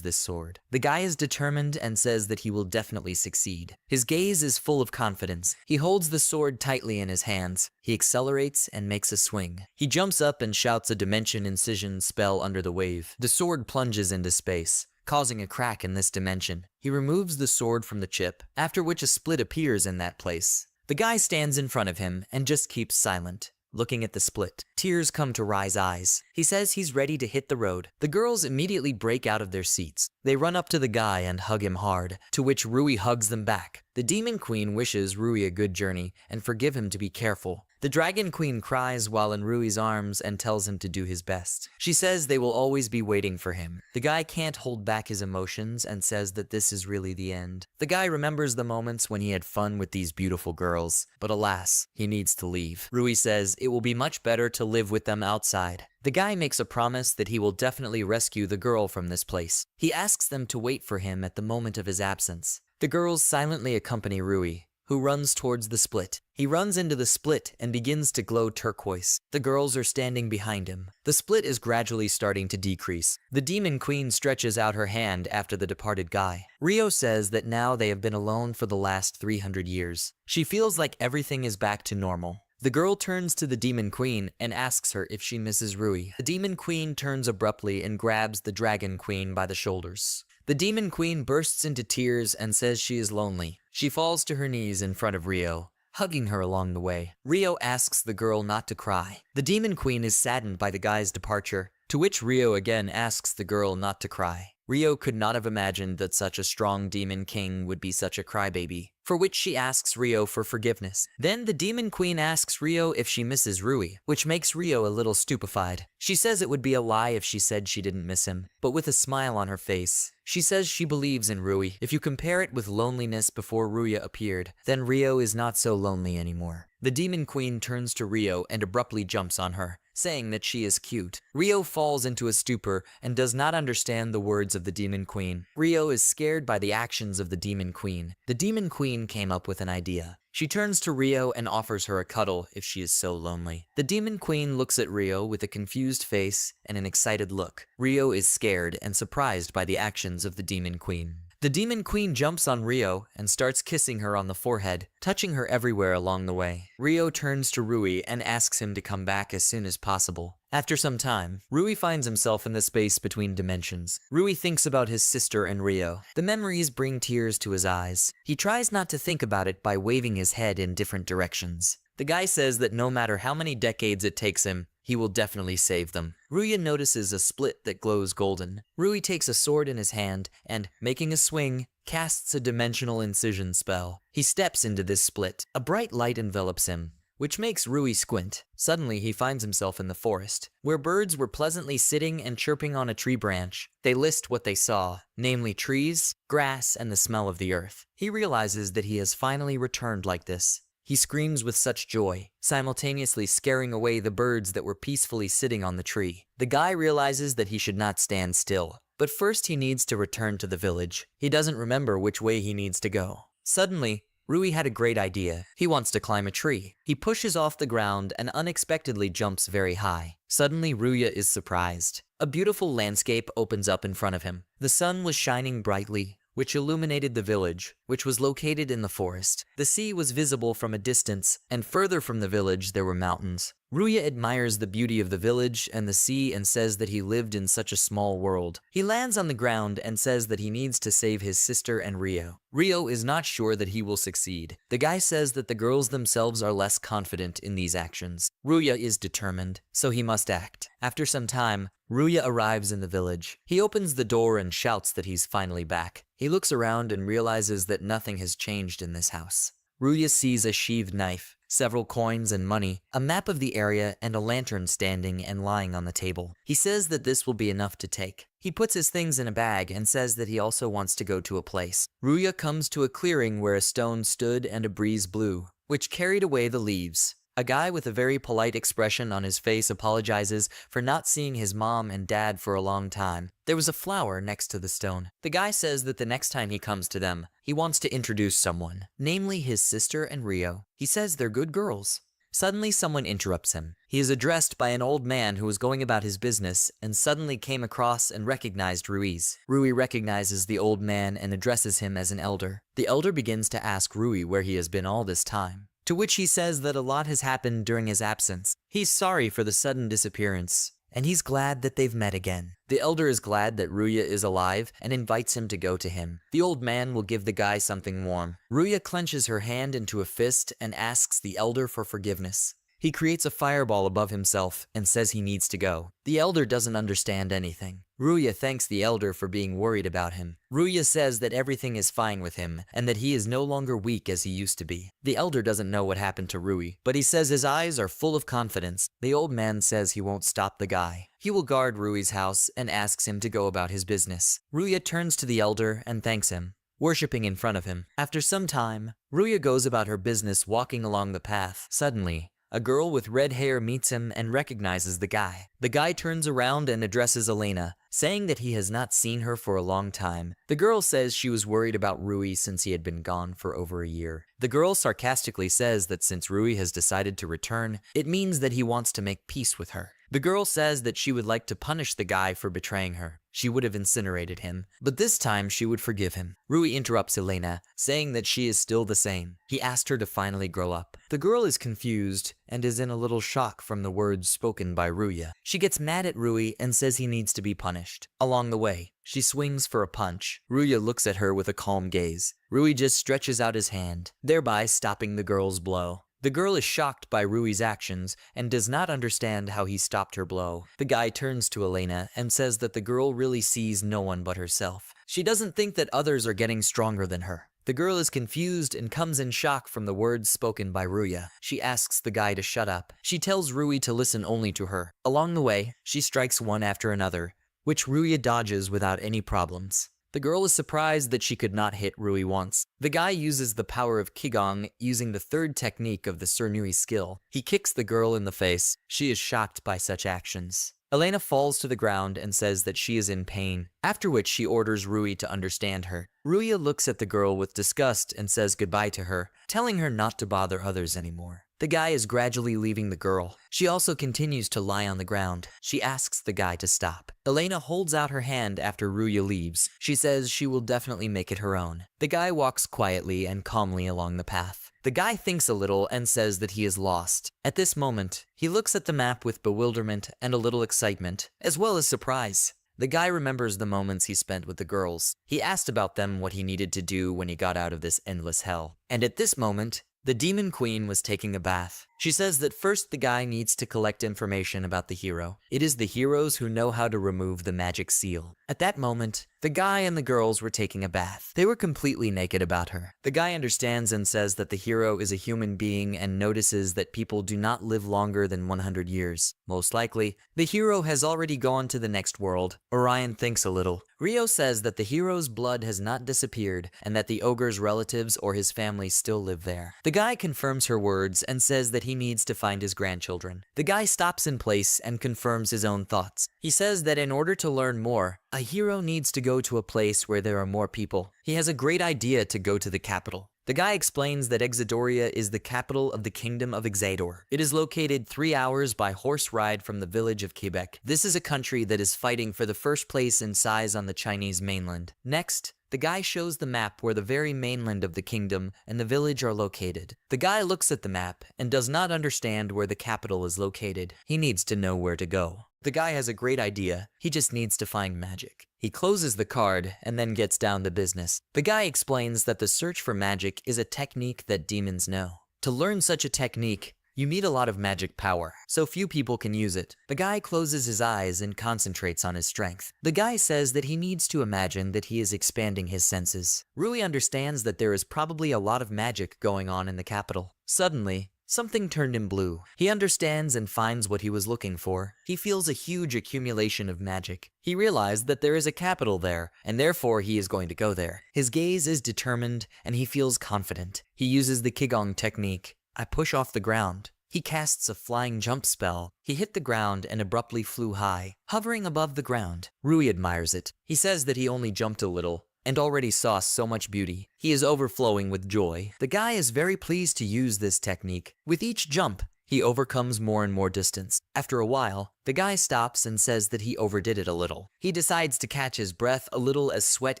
this sword. The guy is determined and says that he will definitely succeed. His gaze is full of confidence. He holds the sword tightly in his hands. He accelerates and makes a swing. He jumps up and shouts a dimension incision spell under the wave. The sword plunges into space, causing a crack in this dimension. He removes the sword from the chip, after which a split appears in that place. The guy stands in front of him and just keeps silent, looking at the split. Tears come to Rai's eyes. He says he's ready to hit the road. The girls immediately break out of their seats. They run up to the guy and hug him hard, to which Rui hugs them back. The Demon Queen wishes Rui a good journey and forgive him to be careful. The Dragon Queen cries while in Rui's arms and tells him to do his best. She says they will always be waiting for him. The guy can't hold back his emotions and says that this is really the end. The guy remembers the moments when he had fun with these beautiful girls, but alas, he needs to leave. Rui says it will be much better to live with them outside. The guy makes a promise that he will definitely rescue the girl from this place. He asks them to wait for him at the moment of his absence. The girls silently accompany Rui, who runs towards the split. He runs into the split and begins to glow turquoise. The girls are standing behind him. The split is gradually starting to decrease. The Demon Queen stretches out her hand after the departed guy. Rio says that now they have been alone for the last 300 years. She feels like everything is back to normal. The girl turns to the Demon Queen and asks her if she misses Rui. The Demon Queen turns abruptly and grabs the Dragon Queen by the shoulders. The Demon Queen bursts into tears and says she is lonely. She falls to her knees in front of Rio, hugging her along the way. Rio asks the girl not to cry. The Demon Queen is saddened by the guy's departure, to which Rio again asks the girl not to cry. Rio could not have imagined that such a strong demon king would be such a crybaby, for which she asks Rio for forgiveness. Then the Demon Queen asks Rio if she misses Rui, which makes Rio a little stupefied. She says it would be a lie if she said she didn't miss him, but with a smile on her face. She says she believes in Rui. If you compare it with loneliness before Rui appeared, then Rio is not so lonely anymore. The Demon Queen turns to Rio and abruptly jumps on her, saying that she is cute. Rio falls into a stupor and does not understand the words of the Demon Queen. Rio is scared by the actions of the Demon Queen. The Demon Queen came up with an idea. She turns to Rio and offers her a cuddle if she is so lonely. The Demon Queen looks at Rio with a confused face and an excited look. Rio is scared and surprised by the actions of the Demon Queen. The Demon Queen jumps on Rio and starts kissing her on the forehead, touching her everywhere along the way. Rio turns to Rui and asks him to come back as soon as possible. After some time, Rui finds himself in the space between dimensions. Rui thinks about his sister and Rio. The memories bring tears to his eyes. He tries not to think about it by waving his head in different directions. The guy says that no matter how many decades it takes him, he will definitely save them. Rui notices a split that glows golden. Rui takes a sword in his hand and, making a swing, casts a dimensional incision spell. He steps into this split. A bright light envelops him, which makes Rui squint. Suddenly, he finds himself in the forest, where birds were pleasantly sitting and chirping on a tree branch. They list what they saw, namely trees, grass, and the smell of the earth. He realizes that he has finally returned like this. He screams with such joy, simultaneously scaring away the birds that were peacefully sitting on the tree. The guy realizes that he should not stand still, but first he needs to return to the village. He doesn't remember which way he needs to go. Suddenly, Rui had a great idea. He wants to climb a tree. He pushes off the ground and unexpectedly jumps very high. Suddenly, Rui is surprised. A beautiful landscape opens up in front of him. The sun was shining brightly, which illuminated the village, which was located in the forest. The sea was visible from a distance, and further from the village there were mountains. Ruya admires the beauty of the village and the sea and says that he lived in such a small world. He lands on the ground and says that he needs to save his sister and Rio. Rio is not sure that he will succeed. The guy says that the girls themselves are less confident in these actions. Ruya is determined, so he must act. After some time, Ruya arrives in the village. He opens the door and shouts that he's finally back. He looks around and realizes that nothing has changed in this house. Ruya sees a sheathed knife, several coins and money, a map of the area, and a lantern standing and lying on the table. He says that this will be enough to take. He puts his things in a bag and says that he also wants to go to a place. Ruya comes to a clearing where a stone stood and a breeze blew, which carried away the leaves. A guy with a very polite expression on his face apologizes for not seeing his mom and dad for a long time. There was a flower next to the stone. The guy says that the next time he comes to them, he wants to introduce someone, namely his sister and Rio. He says they're good girls. Suddenly someone interrupts him. He is addressed by an old man who was going about his business and suddenly came across and recognized Ruiz. Rui recognizes the old man and addresses him as an elder. The elder begins to ask Rui where he has been all this time, to which he says that a lot has happened during his absence. He's sorry for the sudden disappearance, and he's glad that they've met again. The elder is glad that Ruya is alive and invites him to go to him. The old man will give the guy something warm. Ruya clenches her hand into a fist and asks the elder for forgiveness. He creates a fireball above himself and says he needs to go. The elder doesn't understand anything. Ruya thanks the elder for being worried about him. Ruya says that everything is fine with him and that he is no longer weak as he used to be. The elder doesn't know what happened to Rui, but he says his eyes are full of confidence. The old man says he won't stop the guy. He will guard Rui's house and asks him to go about his business. Ruya turns to the elder and thanks him, worshipping in front of him. After some time, Ruya goes about her business walking along the path. Suddenly, a girl with red hair meets him and recognizes the guy. The guy turns around and addresses Elena, saying that he has not seen her for a long time. The girl says she was worried about Rui since he had been gone for over a year. The girl sarcastically says that since Rui has decided to return, it means that he wants to make peace with her. The girl says that she would like to punish the guy for betraying her. She would have incinerated him, but this time she would forgive him. Rui interrupts Elena, saying that she is still the same. He asked her to finally grow up. The girl is confused and is in a little shock from the words spoken by Ruya. She gets mad at Rui and says he needs to be punished. Along the way, she swings for a punch. Ruya looks at her with a calm gaze. Rui just stretches out his hand, thereby stopping the girl's blow. The girl is shocked by Rui's actions and does not understand how he stopped her blow. The guy turns to Elena and says that the girl really sees no one but herself. She doesn't think that others are getting stronger than her. The girl is confused and comes in shock from the words spoken by Ruya. She asks the guy to shut up. She tells Rui to listen only to her. Along the way, she strikes one after another, which Ruya dodges without any problems. The girl is surprised that she could not hit Rui once. The guy uses the power of Qigong using the third technique of the Surnui skill. He kicks the girl in the face. She is shocked by such actions. Elena falls to the ground and says that she is in pain, after which she orders Rui to understand her. Ruya looks at the girl with disgust and says goodbye to her, telling her not to bother others anymore. The guy is gradually leaving the girl. She also continues to lie on the ground. She asks the guy to stop. Elena holds out her hand after Ruya leaves. She says she will definitely make it her own. The guy walks quietly and calmly along the path. The guy thinks a little and says that he is lost. At this moment, he looks at the map with bewilderment and a little excitement, as well as surprise. The guy remembers the moments he spent with the girls. He asked about them what he needed to do when he got out of this endless hell. And at this moment, the Demon Queen was taking a bath. She says that first the guy needs to collect information about the hero. It is the heroes who know how to remove the magic seal. At that moment, the guy and the girls were taking a bath. They were completely naked about her. The guy understands and says that the hero is a human being and notices that people do not live longer than 100 years. Most likely, the hero has already gone to the next world. Orion thinks a little. Rio says that the hero's blood has not disappeared and that the ogre's relatives or his family still live there. The guy confirms her words and says that he needs to find his grandchildren. The guy stops in place and confirms his own thoughts. He says that in order to learn more, a hero needs to go to a place where there are more people. He has a great idea to go to the capital. The guy explains that Exodoria is the capital of the kingdom of Exador. It is located 3 hours by horse ride from the village of Quebec. This is a country that is fighting for the first place in size on the Chinese mainland. Next, the guy shows the map where the very mainland of the kingdom and the village are located. The guy looks at the map and does not understand where the capital is located. He needs to know where to go. The guy has a great idea. He just needs to find magic. He closes the card and then gets down to business. The guy explains that the search for magic is a technique that demons know. To learn such a technique, you need a lot of magic power, so few people can use it. The guy closes his eyes and concentrates on his strength. The guy says that he needs to imagine that he is expanding his senses. Rui understands that there is probably a lot of magic going on in the capital. Suddenly, something turned him blue. He understands and finds what he was looking for. He feels a huge accumulation of magic. He realized that there is a capital there, and therefore he is going to go there. His gaze is determined, and he feels confident. He uses the Qigong technique. I push off the ground. He casts a flying jump spell. He hit the ground and abruptly flew high, hovering above the ground. Rui admires it. He says that he only jumped a little and already saw so much beauty. He is overflowing with joy. The guy is very pleased to use this technique. With each jump, he overcomes more and more distance. After a while, the guy stops and says that he overdid it a little. He decides to catch his breath a little as sweat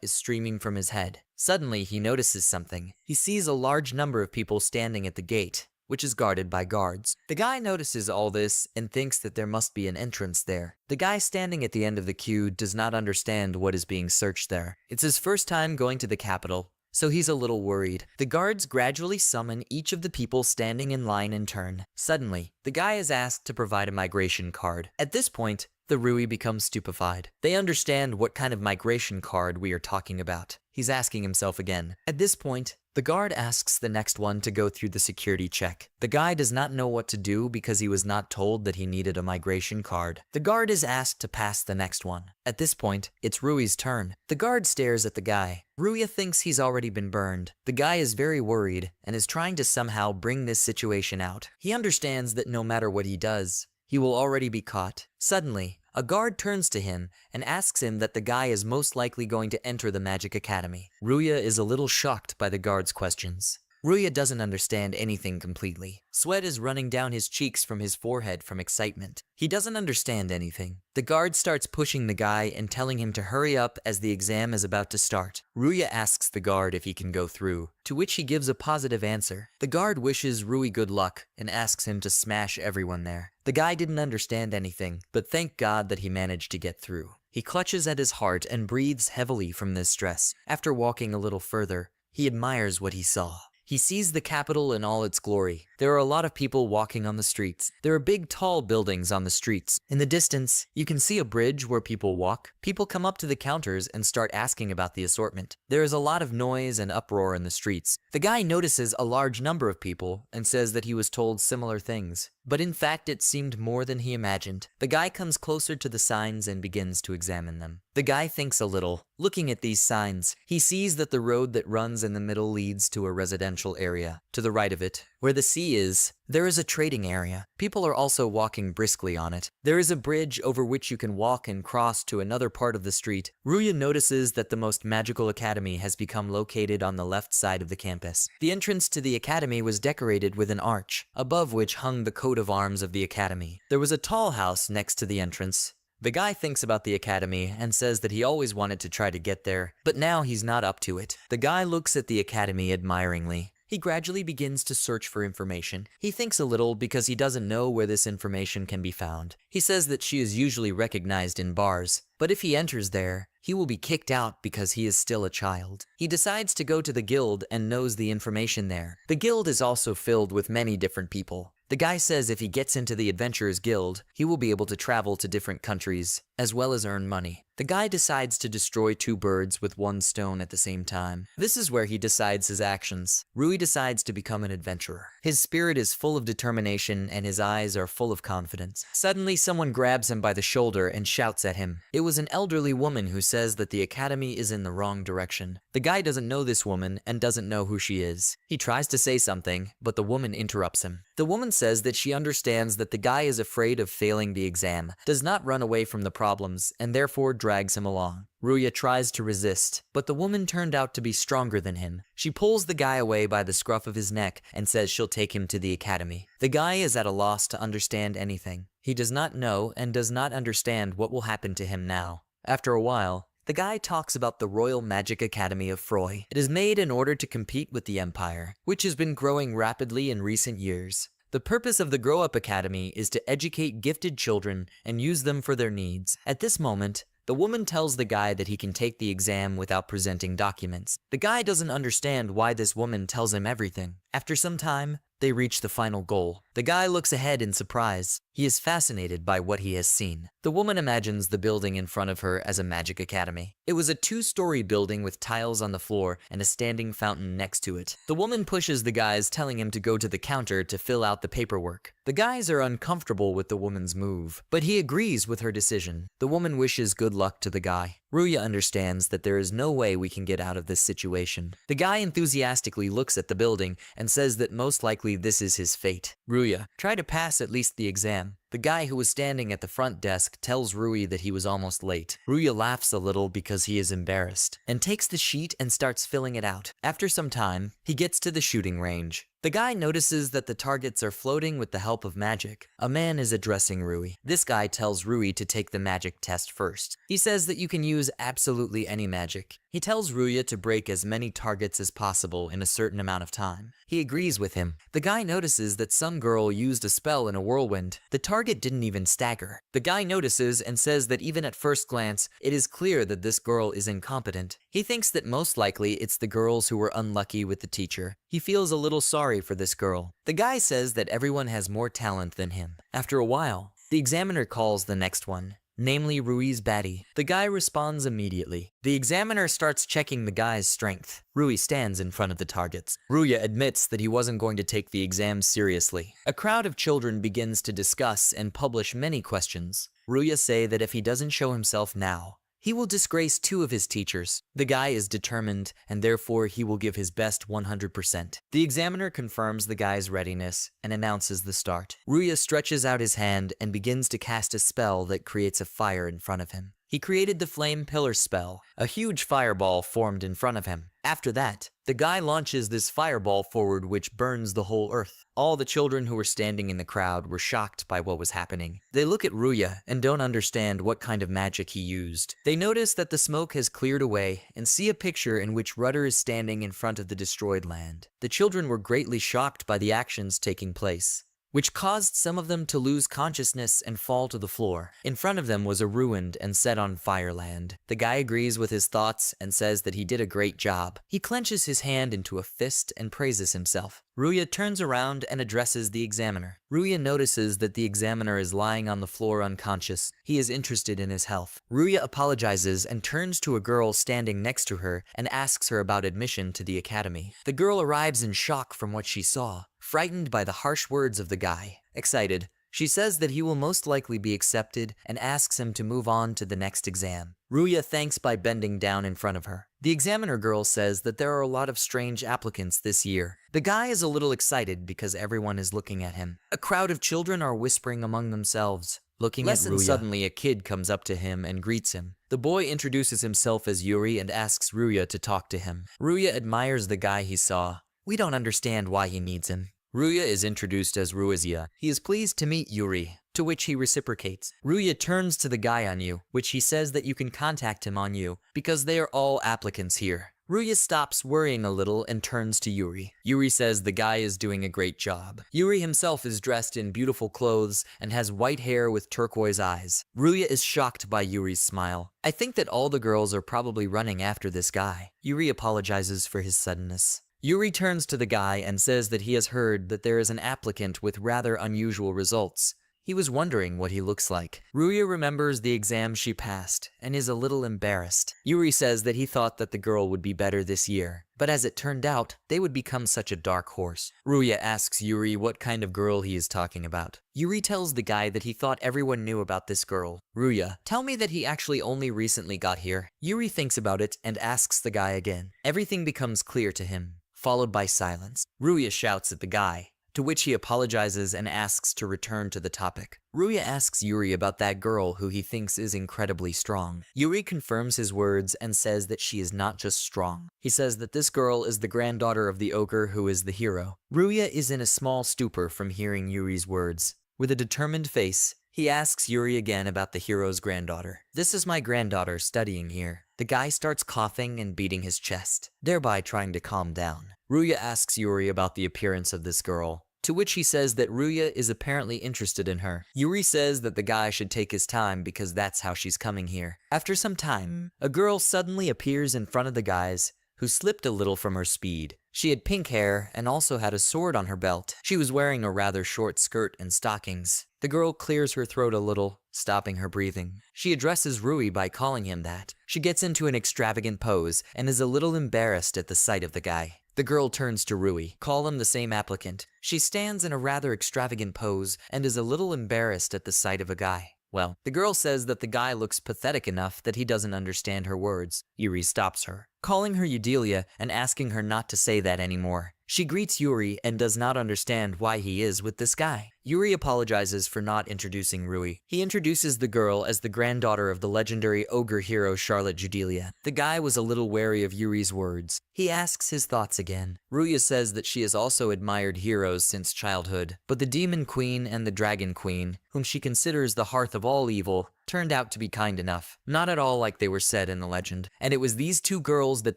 is streaming from his head. Suddenly, he notices something. He sees a large number of people standing at the gate, which is guarded by guards. The guy notices all this and thinks that there must be an entrance there. The guy standing at the end of the queue does not understand what is being searched there. It's his first time going to the capital, so he's a little worried. The guards gradually summon each of the people standing in line in turn. Suddenly, the guy is asked to provide a migration card. At this point, the Rui becomes stupefied. They understand what kind of migration card we are talking about. He's asking himself again. At this point, the guard asks the next one to go through the security check. The guy does not know what to do because he was not told that he needed a migration card. The guard is asked to pass the next one. At this point, it's Rui's turn. The guard stares at the guy. Rui thinks he's already been burned. The guy is very worried and is trying to somehow bring this situation out. He understands that no matter what he does, he will already be caught. Suddenly, a guard turns to him and asks him that the guy is most likely going to enter the Magic Academy. Ruya is a little shocked by the guard's questions. Ruya doesn't understand anything completely. Sweat is running down his cheeks from his forehead from excitement. He doesn't understand anything. The guard starts pushing the guy and telling him to hurry up as the exam is about to start. Ruya asks the guard if he can go through, to which he gives a positive answer. The guard wishes Rui good luck and asks him to smash everyone there. The guy didn't understand anything, but thank God that he managed to get through. He clutches at his heart and breathes heavily from this stress. After walking a little further, he admires what he saw. He sees the capital in all its glory. There are a lot of people walking on the streets. There are big, tall buildings on the streets. In the distance, you can see a bridge where people walk. People come up to the counters and start asking about the assortment. There is a lot of noise and uproar in the streets. The guy notices a large number of people and says that he was told similar things. But in fact, it seemed more than he imagined. The guy comes closer to the signs and begins to examine them. The guy thinks a little. Looking at these signs, he sees that the road that runs in the middle leads to a residential area. To the right of it, where the sea is, there is a trading area. People are also walking briskly on it. There is a bridge over which you can walk and cross to another part of the street. Ruya notices that the most magical academy has become located on the left side of the campus. The entrance to the academy was decorated with an arch, above which hung the coat of arms of the academy. There was a tall house next to the entrance. The guy thinks about the academy and says that he always wanted to try to get there, but now he's not up to it. The guy looks at the academy admiringly. He gradually begins to search for information. He thinks a little because he doesn't know where this information can be found. He says that she is usually recognized in bars, but if he enters there, he will be kicked out because he is still a child. He decides to go to the guild and knows the information there. The guild is also filled with many different people. The guy says if he gets into the Adventurers Guild, he will be able to travel to different countries, as well as earn money. The guy decides to destroy 2 birds with 1 stone at the same time. This is where he decides his actions. Rui decides to become an adventurer. His spirit is full of determination and his eyes are full of confidence. Suddenly, someone grabs him by the shoulder and shouts at him. It was an elderly woman who says that the academy is in the wrong direction. The guy doesn't know this woman and doesn't know who she is. He tries to say something, but the woman interrupts him. The woman says that she understands that the guy is afraid of failing the exam, does not run away from the problems, and therefore drags him along. Ruya tries to resist, but the woman turned out to be stronger than him. She pulls the guy away by the scruff of his neck and says she'll take him to the academy. The guy is at a loss to understand anything. He does not know and does not understand what will happen to him now. After a while, the guy talks about the Royal Magic Academy of Froy. It is made in order to compete with the Empire, which has been growing rapidly in recent years. The purpose of the Grow Up Academy is to educate gifted children and use them for their needs. At this moment, the woman tells the guy that he can take the exam without presenting documents. The guy doesn't understand why this woman tells him everything. After some time, they reach the final goal. The guy looks ahead in surprise. He is fascinated by what he has seen. The woman imagines the building in front of her as a magic academy. It was a 2-story building with tiles on the floor and a standing fountain next to it. The woman pushes the guys, telling him to go to the counter to fill out the paperwork. The guys are uncomfortable with the woman's move, but he agrees with her decision. The woman wishes good luck to the guy. Ruya understands that there is no way we can get out of this situation. The guy enthusiastically looks at the building and says that most likely this is his fate. Ruya, try to pass at least the exam. The guy who was standing at the front desk tells Rui that he was almost late. Ruya laughs a little because he is embarrassed, and takes the sheet and starts filling it out. After some time, he gets to the shooting range. The guy notices that the targets are floating with the help of magic. A man is addressing Rui. This guy tells Rui to take the magic test first. He says that you can use absolutely any magic. He tells Ruya to break as many targets as possible in a certain amount of time. He agrees with him. The guy notices that some girl used a spell in a whirlwind. The target didn't even stagger. The guy notices and says that even at first glance, it is clear that this girl is incompetent. He thinks that most likely it's the girls who were unlucky with the teacher. He feels a little sorry for this girl. The guy says that everyone has more talent than him. After a while, the examiner calls the next one, namely Rui's baddie. The guy responds immediately. The examiner starts checking the guy's strength. Rui stands in front of the targets. Ruya admits that he wasn't going to take the exam seriously. A crowd of children begins to discuss and publish many questions. Ruya say that if he doesn't show himself now, he will disgrace 2 of his teachers. The guy is determined, and therefore he will give his best 100%. The examiner confirms the guy's readiness and announces the start. Ruya stretches out his hand and begins to cast a spell that creates a fire in front of him. He created the Flame Pillar spell. A huge fireball formed in front of him. After that, the guy launches this fireball forward which burns the whole earth. All the children who were standing in the crowd were shocked by what was happening. They look at Ruya and don't understand what kind of magic he used. They notice that the smoke has cleared away and see a picture in which Rudder is standing in front of the destroyed land. The children were greatly shocked by the actions taking place, which caused some of them to lose consciousness and fall to the floor. In front of them was a ruined and set on fire land. The guy agrees with his thoughts and says that he did a great job. He clenches his hand into a fist and praises himself. Ruya turns around and addresses the examiner. Ruya notices that the examiner is lying on the floor unconscious. He is interested in his health. Ruya apologizes and turns to a girl standing next to her and asks her about admission to the academy. The girl arrives in shock from what she saw, frightened by the harsh words of the guy. Excited, she says that he will most likely be accepted and asks him to move on to the next exam. Ruya thanks by bending down in front of her. The examiner girl says that there are a lot of strange applicants this year. The guy is a little excited because everyone is looking at him. A crowd of children are whispering among themselves, looking at Ruya. Suddenly a kid comes up to him and greets him. The boy introduces himself as Yuri and asks Ruya to talk to him. Ruya admires the guy he saw. We don't understand why he needs him. Ruya is introduced as Ruizia. He is pleased to meet Yuri, to which he reciprocates. Ruya turns to the guy on you, which he says that you can contact him on you, because they are all applicants here. Ruya stops worrying a little and turns to Yuri. Yuri says the guy is doing a great job. Yuri himself is dressed in beautiful clothes and has white hair with turquoise eyes. Ruya is shocked by Yuri's smile. I think that all the girls are probably running after this guy. Yuri apologizes for his suddenness. Yuri turns to the guy and says that he has heard that there is an applicant with rather unusual results. He was wondering what he looks like. Ruya remembers the exam she passed and is a little embarrassed. Yuri says that he thought that the girl would be better this year, but as it turned out, they would become such a dark horse. Ruya asks Yuri what kind of girl he is talking about. Yuri tells the guy that he thought everyone knew about this girl. Ruya, tell me that he actually only recently got here. Yuri thinks about it and asks the guy again. Everything becomes clear to him, followed by silence. Ruya shouts at the guy, to which he apologizes and asks to return to the topic. Ruya asks Yuri about that girl who he thinks is incredibly strong. Yuri confirms his words and says that she is not just strong. He says that this girl is the granddaughter of the ogre who is the hero. Ruya is in a small stupor from hearing Yuri's words. With a determined face, he asks Yuri again about the hero's granddaughter. This is my granddaughter studying here. The guy starts coughing and beating his chest, thereby trying to calm down. Ruya asks Yuri about the appearance of this girl, to which he says that Ruya is apparently interested in her. Yuri says that the guy should take his time because that's how she's coming here. After some time, a girl suddenly appears in front of the guys, who slipped a little from her speed. She had pink hair and also had a sword on her belt. She was wearing a rather short skirt and stockings. The girl clears her throat a little, stopping her breathing. She addresses Rui by calling him that. She gets into an extravagant pose and is a little embarrassed at the sight of the guy. The girl turns to Rui, call him the same applicant. She stands in a rather extravagant pose and is a little embarrassed at the sight of a guy. Well, the girl says that the guy looks pathetic enough that he doesn't understand her words. Yuri stops her, calling her Eudelia and asking her not to say that anymore. She greets Yuri and does not understand why he is with this guy. Yuri apologizes for not introducing Rui. He introduces the girl as the granddaughter of the legendary ogre hero Charlotte Judelia. The guy was a little wary of Yuri's words. He asks his thoughts again. Ruya says that she has also admired heroes since childhood, but the Demon Queen and the Dragon Queen, whom she considers the hearth of all evil, turned out to be kind enough. Not at all like they were said in the legend. And it was these two girls that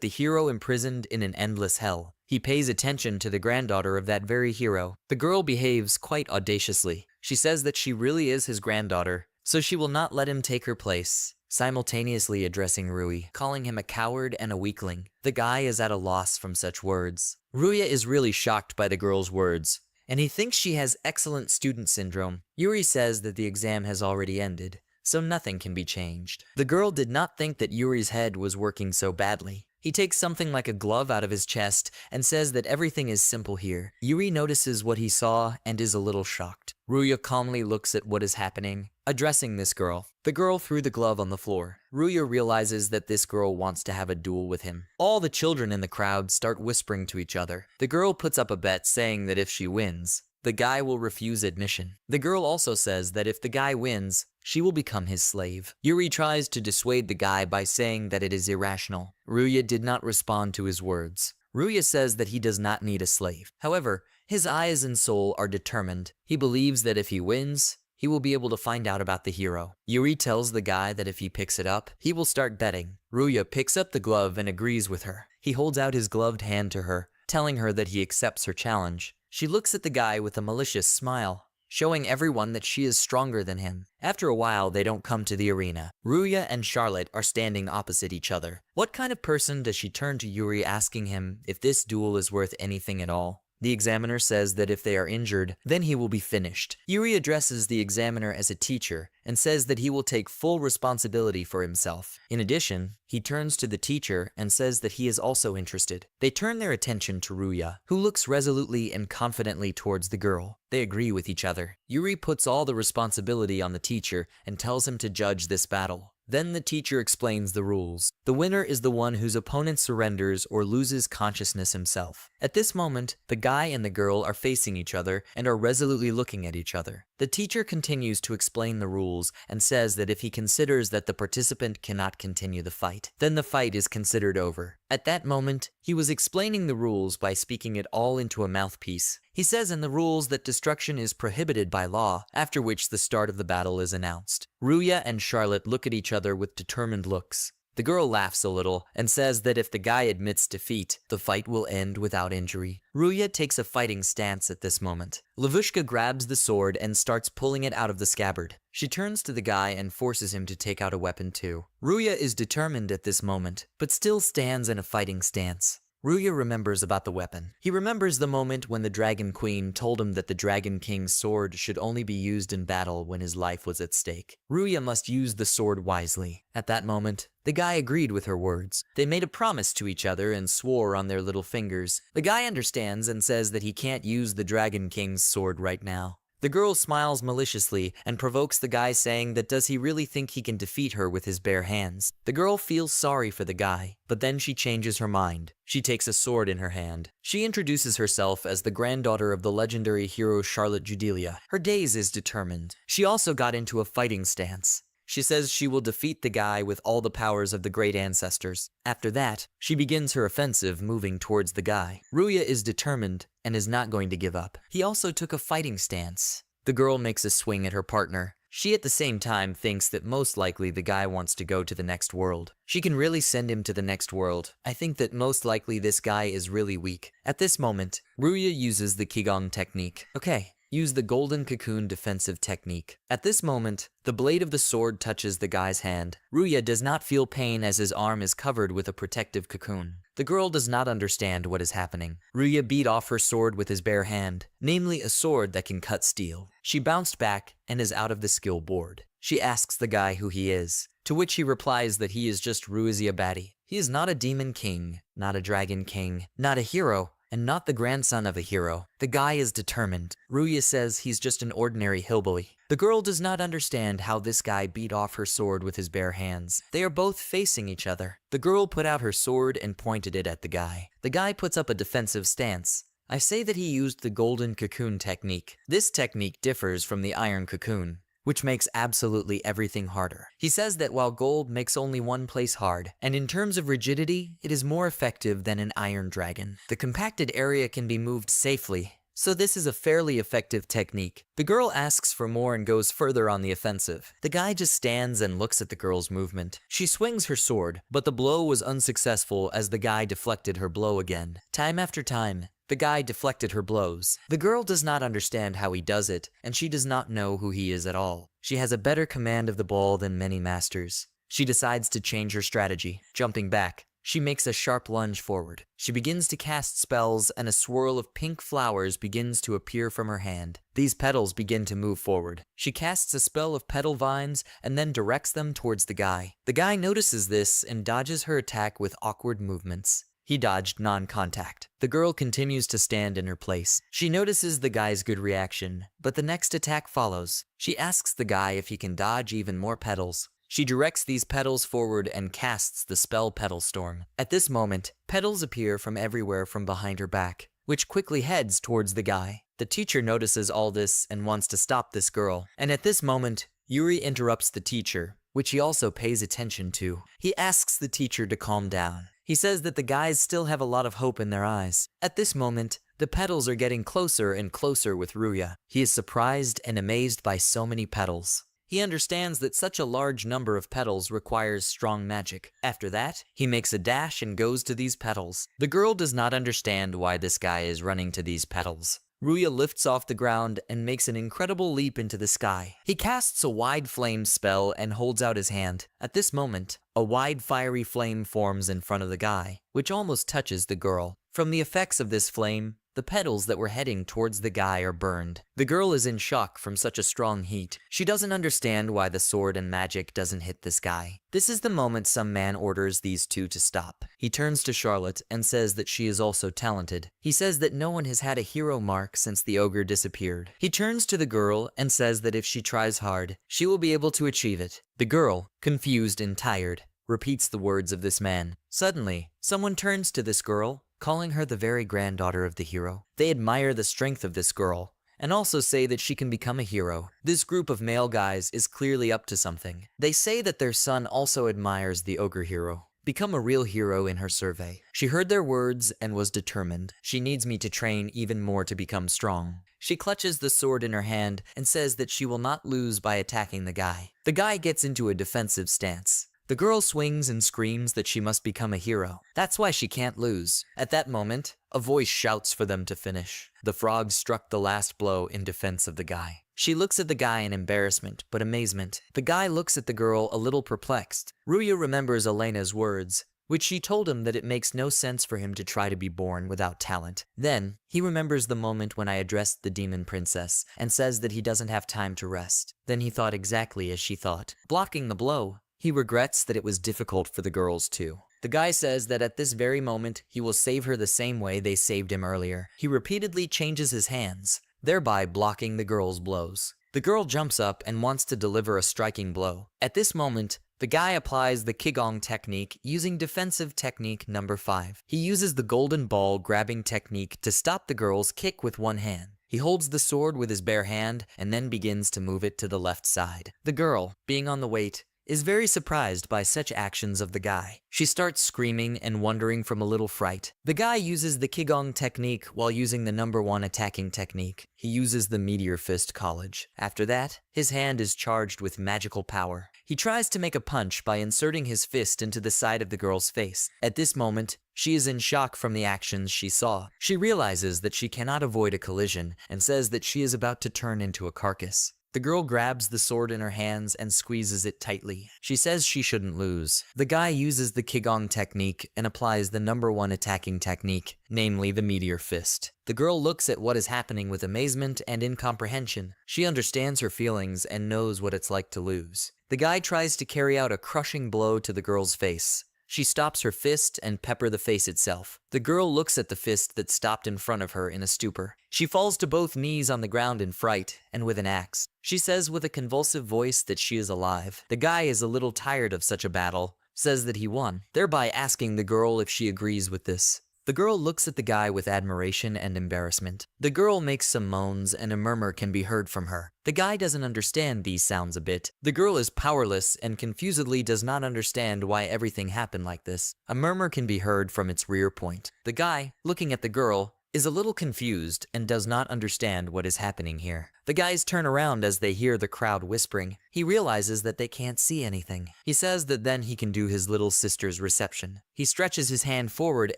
the hero imprisoned in an endless hell. He pays attention to the granddaughter of that very hero. The girl behaves quite audaciously. She says that she really is his granddaughter, so she will not let him take her place, simultaneously addressing Rui, calling him a coward and a weakling. The guy is at a loss from such words. Ruya is really shocked by the girl's words, and he thinks she has excellent student syndrome. Yuri says that the exam has already ended, so nothing can be changed. The girl did not think that Yuri's head was working so badly. He takes something like a glove out of his chest and says that everything is simple here. Yuri notices what he saw and is a little shocked. Ruya calmly looks at what is happening, addressing this girl. The girl threw the glove on the floor. Ruya realizes that this girl wants to have a duel with him. All the children in the crowd start whispering to each other. The girl puts up a bet saying that if she wins, the guy will refuse admission. The girl also says that if the guy wins, she will become his slave. Yuri tries to dissuade the guy by saying that it is irrational. Ruya did not respond to his words. Ruya says that he does not need a slave. However, his eyes and soul are determined. He believes that if he wins, he will be able to find out about the hero. Yuri tells the guy that if he picks it up, he will start betting. Ruya picks up the glove and agrees with her. He holds out his gloved hand to her, telling her that he accepts her challenge. She looks at the guy with a malicious smile, showing everyone that she is stronger than him. After a while, they don't come to the arena. Ruya and Charlotte are standing opposite each other. What kind of person does she turn to Yuri, asking him if this duel is worth anything at all? The examiner says that if they are injured, then he will be finished. Yuri addresses the examiner as a teacher and says that he will take full responsibility for himself. In addition, he turns to the teacher and says that he is also interested. They turn their attention to Ruya, who looks resolutely and confidently towards the girl. They agree with each other. Yuri puts all the responsibility on the teacher and tells him to judge this battle. Then the teacher explains the rules. The winner is the one whose opponent surrenders or loses consciousness himself. At this moment, the guy and the girl are facing each other and are resolutely looking at each other. The teacher continues to explain the rules and says that if he considers that the participant cannot continue the fight, then the fight is considered over. At that moment, he was explaining the rules by speaking it all into a mouthpiece. He says in the rules that destruction is prohibited by law, after which the start of the battle is announced. Ruya and Charlotte look at each other with determined looks. The girl laughs a little and says that if the guy admits defeat, the fight will end without injury. Ruya takes a fighting stance at this moment. Lavushka grabs the sword and starts pulling it out of the scabbard. She turns to the guy and forces him to take out a weapon too. Ruya is determined at this moment, but still stands in a fighting stance. Ruya remembers about the weapon. He remembers the moment when the Dragon Queen told him that the Dragon King's sword should only be used in battle when his life was at stake. Ruya must use the sword wisely. At that moment, the guy agreed with her words. They made a promise to each other and swore on their little fingers. The guy understands and says that he can't use the Dragon King's sword right now. The girl smiles maliciously and provokes the guy, saying that does he really think he can defeat her with his bare hands. The girl feels sorry for the guy, but then she changes her mind. She takes a sword in her hand. She introduces herself as the granddaughter of the legendary hero Charlotte Judelia. Her gaze is determined. She also got into a fighting stance. She says she will defeat the guy with all the powers of the great ancestors. After that, she begins her offensive, moving towards the guy. Ruya is determined and is not going to give up. He also took a fighting stance. The girl makes a swing at her partner. She at the same time thinks that most likely the guy wants to go to the next world. She can really send him to the next world. I think that most likely this guy is really weak. At this moment, Ruya uses the Qigong technique. Okay. Use the golden cocoon defensive technique. At this moment, the blade of the sword touches the guy's hand. Ruya does not feel pain as his arm is covered with a protective cocoon. The girl does not understand what is happening. Ruya beat off her sword with his bare hand, namely a sword that can cut steel. She bounced back and is out of the skill board. She asks the guy who he is, to which he replies that he is just Ruiziabadi. He is not a demon king, not a dragon king, not a hero, and not the grandson of a hero. The guy is determined. Ruya says he's just an ordinary hillbilly. The girl does not understand how this guy beat off her sword with his bare hands. They are both facing each other. The girl put out her sword and pointed it at the guy. The guy puts up a defensive stance. I say that he used the golden cocoon technique. This technique differs from the iron cocoon, which makes absolutely everything harder. He says that while gold makes only one place hard, and in terms of rigidity, it is more effective than an iron dragon. The compacted area can be moved safely, so this is a fairly effective technique. The girl asks for more and goes further on the offensive. The guy just stands and looks at the girl's movement. She swings her sword, but the blow was unsuccessful as the guy deflected her blow again. Time after time, the guy deflected her blows. The girl does not understand how he does it, and she does not know who he is at all. She has a better command of the ball than many masters. She decides to change her strategy. Jumping back, she makes a sharp lunge forward. She begins to cast spells, and a swirl of pink flowers begins to appear from her hand. These petals begin to move forward. She casts a spell of petal vines and then directs them towards the guy. The guy notices this and dodges her attack with awkward movements. He dodged non-contact. The girl continues to stand in her place. She notices the guy's good reaction, but the next attack follows. She asks the guy if he can dodge even more petals. She directs these petals forward and casts the spell Petal Storm. At this moment, petals appear from everywhere from behind her back, which quickly heads towards the guy. The teacher notices all this and wants to stop this girl. And at this moment, Yuri interrupts the teacher, which he also pays attention to. He asks the teacher to calm down. He says that the guys still have a lot of hope in their eyes. At this moment, the petals are getting closer and closer with Ruya. He is surprised and amazed by so many petals. He understands that such a large number of petals requires strong magic. After that, he makes a dash and goes to these petals. The girl does not understand why this guy is running to these petals. Ruya lifts off the ground and makes an incredible leap into the sky. He casts a wide flame spell and holds out his hand. At this moment, a wide fiery flame forms in front of the guy, which almost touches the girl. From the effects of this flame, the petals that were heading towards the guy are burned. The girl is in shock from such a strong heat. She doesn't understand why the sword and magic doesn't hit this guy. This is the moment some man orders these two to stop. He turns to Charlotte and says that she is also talented. He says that no one has had a hero mark since the ogre disappeared. He turns to the girl and says that if she tries hard, she will be able to achieve it. The girl, confused and tired, repeats the words of this man. Suddenly, someone turns to this girl, calling her the very granddaughter of the hero. They admire the strength of this girl, and also say that she can become a hero. This group of male guys is clearly up to something. They say that their son also admires the ogre hero. Become a real hero in her survey. She heard their words and was determined. She needs me to train even more to become strong. She clutches the sword in her hand and says that she will not lose by attacking the guy. The guy gets into a defensive stance. The girl swings and screams that she must become a hero. That's why she can't lose. At that moment, a voice shouts for them to finish. The frog struck the last blow in defense of the guy. She looks at the guy in embarrassment, but amazement. The guy looks at the girl a little perplexed. Ruya remembers Elena's words, which she told him that it makes no sense for him to try to be born without talent. Then, he remembers the moment when I addressed the demon princess, and says that he doesn't have time to rest. Then he thought exactly as she thought, blocking the blow. He regrets that it was difficult for the girls too. The guy says that at this very moment, he will save her the same way they saved him earlier. He repeatedly changes his hands. thereby blocking the girl's blows. The girl jumps up and wants to deliver a striking blow. At this moment, the guy applies the Qigong technique using defensive technique number 5. He uses the golden ball grabbing technique to stop the girl's kick with one hand. He holds the sword with his bare hand and then begins to move it to the left side. The girl, being on the weight, is very surprised by such actions of the guy. She starts screaming and wondering from a little fright. The guy uses the Qigong technique while using the number 1 attacking technique. He uses the Meteor Fist College. After that, his hand is charged with magical power. He tries to make a punch by inserting his fist into the side of the girl's face. At this moment, she is in shock from the actions she saw. She realizes that she cannot avoid a collision and says that she is about to turn into a carcass. The girl grabs the sword in her hands and squeezes it tightly. She says she shouldn't lose. The guy uses the Qigong technique and applies the number 1 attacking technique, namely the Meteor Fist. The girl looks at what is happening with amazement and incomprehension. She understands her feelings and knows what it's like to lose. The guy tries to carry out a crushing blow to the girl's face. She stops her fist and pepper the face itself. The girl looks at the fist that stopped in front of her in a stupor. She falls to both knees on the ground in fright and with an axe. She says with a convulsive voice that she is alive. The guy is a little tired of such a battle, says that he won, thereby asking the girl if she agrees with this. The girl looks at the guy with admiration and embarrassment. The girl makes some moans and a murmur can be heard from her. The guy doesn't understand these sounds a bit. The girl is powerless and confusedly does not understand why everything happened like this. A murmur can be heard from its rear point. The guy, looking at the girl, is a little confused and does not understand what is happening here. The guys turn around as they hear the crowd whispering. He realizes that they can't see anything. He says that then he can do his little sister's reception. He stretches his hand forward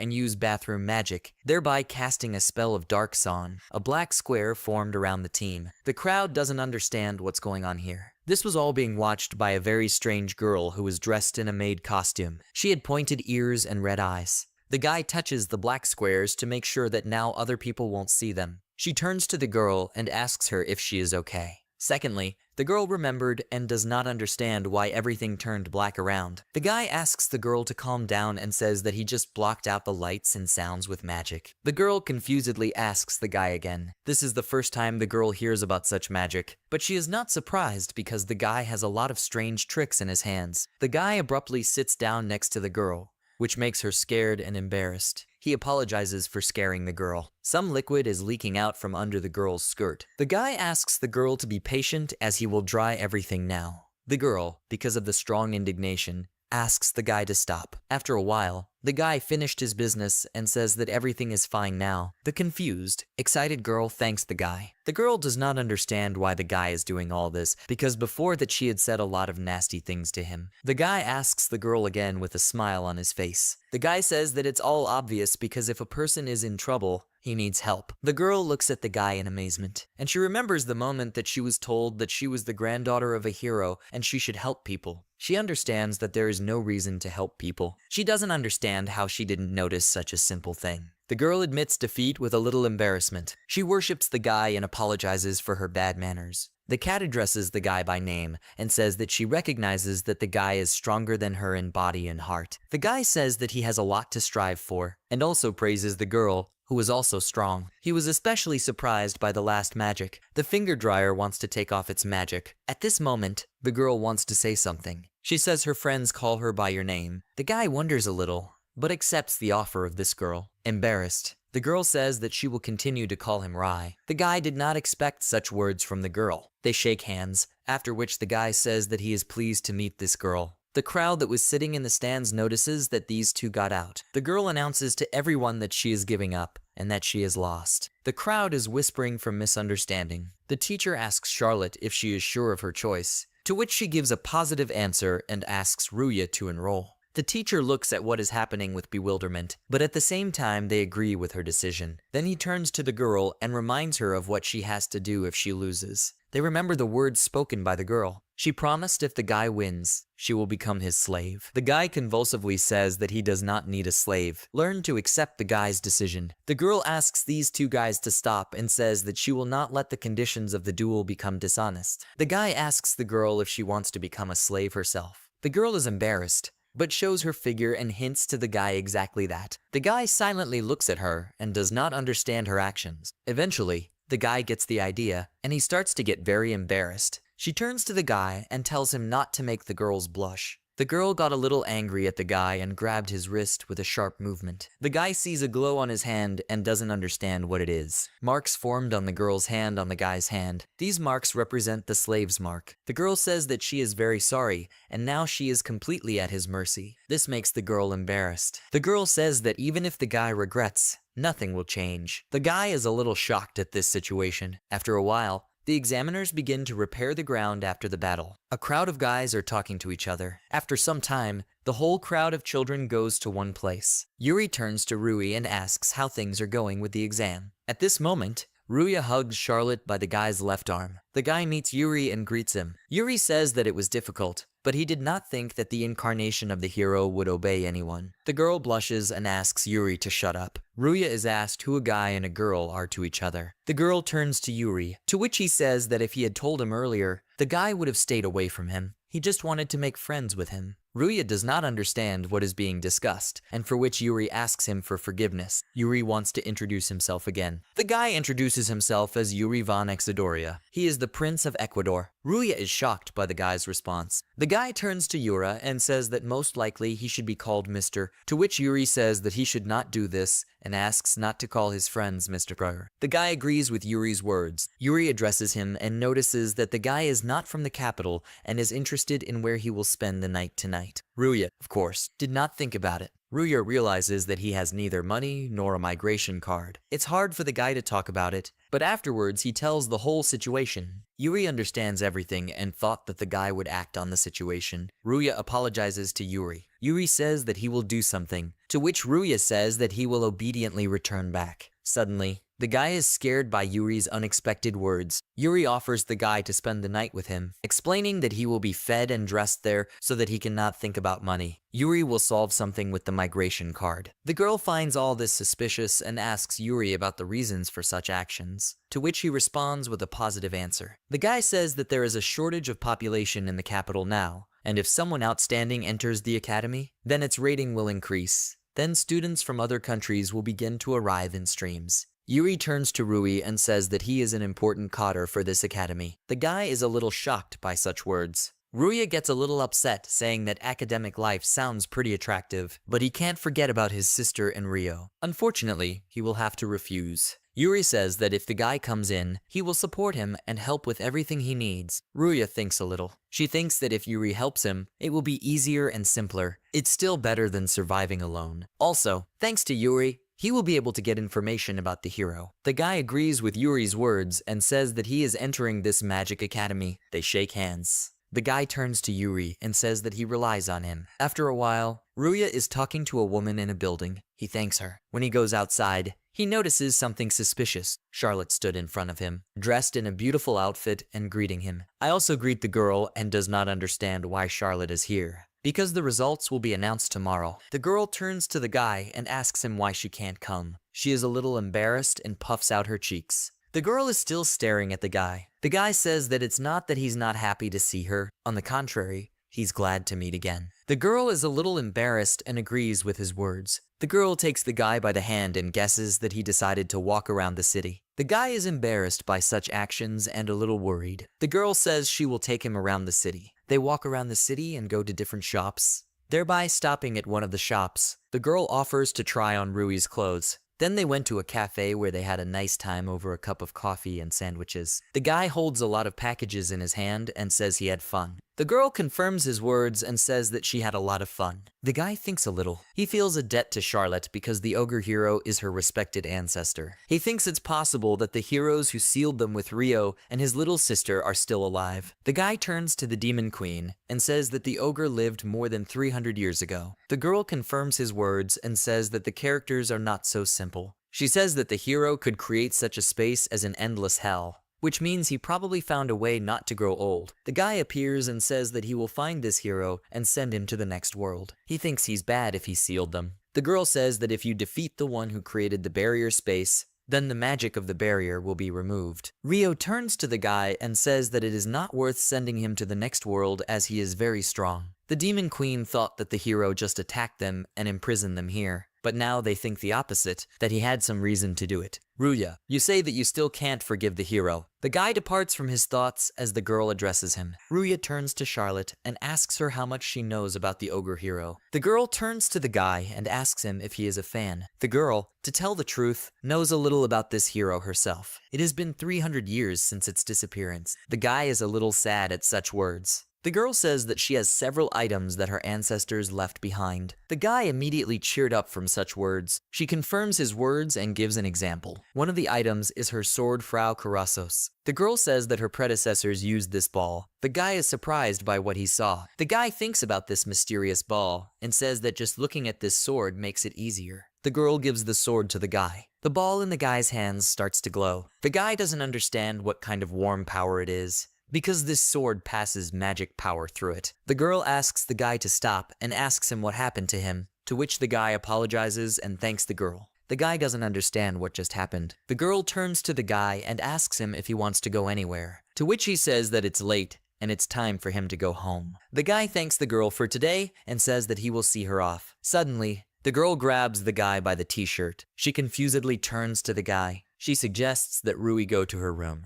and uses bathroom magic, thereby casting a spell of Dark Son. A black square formed around the team. The crowd doesn't understand what's going on here. This was all being watched by a very strange girl who was dressed in a maid costume. She had pointed ears and red eyes. The guy touches the black squares to make sure that now other people won't see them. She turns to the girl and asks her if she is okay. Secondly, the girl remembered and does not understand why everything turned black around. The guy asks the girl to calm down and says that he just blocked out the lights and sounds with magic. The girl confusedly asks the guy again. This is the first time the girl hears about such magic, but she is not surprised because the guy has a lot of strange tricks in his hands. The guy abruptly sits down next to the girl, which makes her scared and embarrassed. He apologizes for scaring the girl. Some liquid is leaking out from under the girl's skirt. The guy asks the girl to be patient as he will dry everything now. The girl, because of the strong indignation, asks the guy to stop. After a while, the guy finished his business and says that everything is fine now. The confused, excited girl thanks the guy. The girl does not understand why the guy is doing all this, because before that she had said a lot of nasty things to him. The guy asks the girl again with a smile on his face. The guy says that it's all obvious because if a person is in trouble, he needs help. The girl looks at the guy in amazement, and she remembers the moment that she was told that she was the granddaughter of a hero and she should help people. She understands that there is no reason to help people. She doesn't understand how she didn't notice such a simple thing. The girl admits defeat with a little embarrassment. She worships the guy and apologizes for her bad manners. The cat addresses the guy by name and says that she recognizes that the guy is stronger than her in body and heart. The guy says that he has a lot to strive for, and also praises the girl, who is also strong. He was especially surprised by the last magic. The finger dryer wants to take off its magic. At this moment, the girl wants to say something. She says her friends call her by your name. The guy wonders a little, but accepts the offer of this girl. Embarrassed, the girl says that she will continue to call him Rai. The guy did not expect such words from the girl. They shake hands, after which the guy says that he is pleased to meet this girl. The crowd that was sitting in the stands notices that these two got out. The girl announces to everyone that she is giving up and that she is lost. The crowd is whispering from misunderstanding. The teacher asks Charlotte if she is sure of her choice, to which she gives a positive answer and asks Ruya to enroll. The teacher looks at what is happening with bewilderment, but at the same time they agree with her decision. Then he turns to the girl and reminds her of what she has to do if she loses. They remember the words spoken by the girl. She promised if the guy wins, she will become his slave. The guy convulsively says that he does not need a slave. Learn to accept the guy's decision. The girl asks these two guys to stop and says that she will not let the conditions of the duel become dishonest. The guy asks the girl if she wants to become a slave herself. The girl is embarrassed, but shows her figure and hints to the guy exactly that. The guy silently looks at her and does not understand her actions. Eventually, The guy gets the idea, and he starts to get very embarrassed. She turns to the guy and tells him not to make the girls blush. The girl got a little angry at the guy and grabbed his wrist with a sharp movement. The guy sees a glow on his hand and doesn't understand what it is. Marks formed on the girl's hand on the guy's hand. These marks represent the slave's mark. The girl says that she is very sorry, and now she is completely at his mercy. This makes the girl embarrassed. The girl says that even if the guy regrets, nothing will change. The guy is a little shocked at this situation. After a while, the examiners begin to repair the ground after the battle. A crowd of guys are talking to each other. After some time, the whole crowd of children goes to one place. Yuri turns to Rui and asks how things are going with the exam. At this moment, Rui hugs Charlotte by the guy's left arm. The guy meets Yuri and greets him. Yuri says that it was difficult, but he did not think that the incarnation of the hero would obey anyone. The girl blushes and asks Yuri to shut up. Ruya is asked who a guy and a girl are to each other. The girl turns to Yuri, to which he says that if he had told him earlier, the guy would have stayed away from him. He just wanted to make friends with him. Ruya does not understand what is being discussed, and for which Yuri asks him for forgiveness. Yuri wants to introduce himself again. The guy introduces himself as Yuri von Exodoria. He is the Prince of Ecuador. Ruya is shocked by the guy's response. The guy turns to Yura and says that most likely he should be called Mr., to which Yuri says that he should not do this and asks not to call his friends Mr. Prayer. The guy agrees with Yuri's words. Yuri addresses him and notices that the guy is not from the capital and is interested in where he will spend the night tonight. Ruya, of course, did not think about it. Ruya realizes that he has neither money nor a migration card. It's hard for the guy to talk about it, but afterwards he tells the whole situation. Yuri understands everything and thought that the guy would act on the situation. Ruya apologizes to Yuri. Yuri says that he will do something, to which Ruya says that he will obediently return back. Suddenly, the guy is scared by Yuri's unexpected words. Yuri offers the guy to spend the night with him, explaining that he will be fed and dressed there so that he cannot think about money. Yuri will solve something with the migration card. The girl finds all this suspicious and asks Yuri about the reasons for such actions, to which he responds with a positive answer. The guy says that there is a shortage of population in the capital now, and if someone outstanding enters the academy, then its rating will increase. Then students from other countries will begin to arrive in streams. Yuri turns to Rui and says that he is an important cadre for this academy. The guy is a little shocked by such words. Ruya gets a little upset, saying that academic life sounds pretty attractive, but he can't forget about his sister and Rio. Unfortunately, he will have to refuse. Yuri says that if the guy comes in, he will support him and help with everything he needs. Ruya thinks a little. She thinks that if Yuri helps him, it will be easier and simpler. It's still better than surviving alone. Also, thanks to Yuri, he will be able to get information about the hero. The guy agrees with Yuri's words and says that he is entering this magic academy. They shake hands. The guy turns to Yuri and says that he relies on him. After a while, Ruya is talking to a woman in a building. He thanks her. When he goes outside, he notices something suspicious. Charlotte stood in front of him, dressed in a beautiful outfit and greeting him. I also greet the girl and does not understand why Charlotte is here, because the results will be announced tomorrow. The girl turns to the guy and asks him why she can't come. She is a little embarrassed and puffs out her cheeks. The girl is still staring at the guy. The guy says that it's not that he's not happy to see her. On the contrary, he's glad to meet again. The girl is a little embarrassed and agrees with his words. The girl takes the guy by the hand and guesses that he decided to walk around the city. The guy is embarrassed by such actions and a little worried. The girl says she will take him around the city. They walk around the city and go to different shops, thereby stopping at one of the shops. The girl offers to try on Rui's clothes. Then they went to a cafe where they had a nice time over a cup of coffee and sandwiches. The guy holds a lot of packages in his hand and says he had fun. The girl confirms his words and says that she had a lot of fun. The guy thinks a little. He feels a debt to Charlotte because the ogre hero is her respected ancestor. He thinks it's possible that the heroes who sealed them with Rio and his little sister are still alive. The guy turns to the demon queen and says that the ogre lived more than 300 years ago. The girl confirms his words and says that the characters are not so simple. She says that the hero could create such a space as an endless hell, which means he probably found a way not to grow old. The guy appears and says that he will find this hero and send him to the next world. He thinks he's bad if he sealed them. The girl says that if you defeat the one who created the barrier space, then the magic of the barrier will be removed. Rio turns to the guy and says that it is not worth sending him to the next world as he is very strong. The demon queen thought that the hero just attacked them and imprisoned them here, but now they think the opposite, that he had some reason to do it. Ruya, you say that you still can't forgive the hero. The guy departs from his thoughts as the girl addresses him. Ruya turns to Charlotte and asks her how much she knows about the ogre hero. The girl turns to the guy and asks him if he is a fan. The girl, to tell the truth, knows a little about this hero herself. It has been 300 years since its disappearance. The guy is a little sad at such words. The girl says that she has several items that her ancestors left behind. The guy immediately cheered up from such words. She confirms his words and gives an example. One of the items is her sword Frau Karasos. The girl says that her predecessors used this ball. The guy is surprised by what he saw. The guy thinks about this mysterious ball and says that just looking at this sword makes it easier. The girl gives the sword to the guy. The ball in the guy's hands starts to glow. The guy doesn't understand what kind of warm power it is, because this sword passes magic power through it. The girl asks the guy to stop and asks him what happened to him, to which the guy apologizes and thanks the girl. The guy doesn't understand what just happened. The girl turns to the guy and asks him if he wants to go anywhere, to which he says that it's late and it's time for him to go home. The guy thanks the girl for today and says that he will see her off. Suddenly, the girl grabs the guy by the t-shirt. She confusedly turns to the guy. She suggests that Rui go to her room.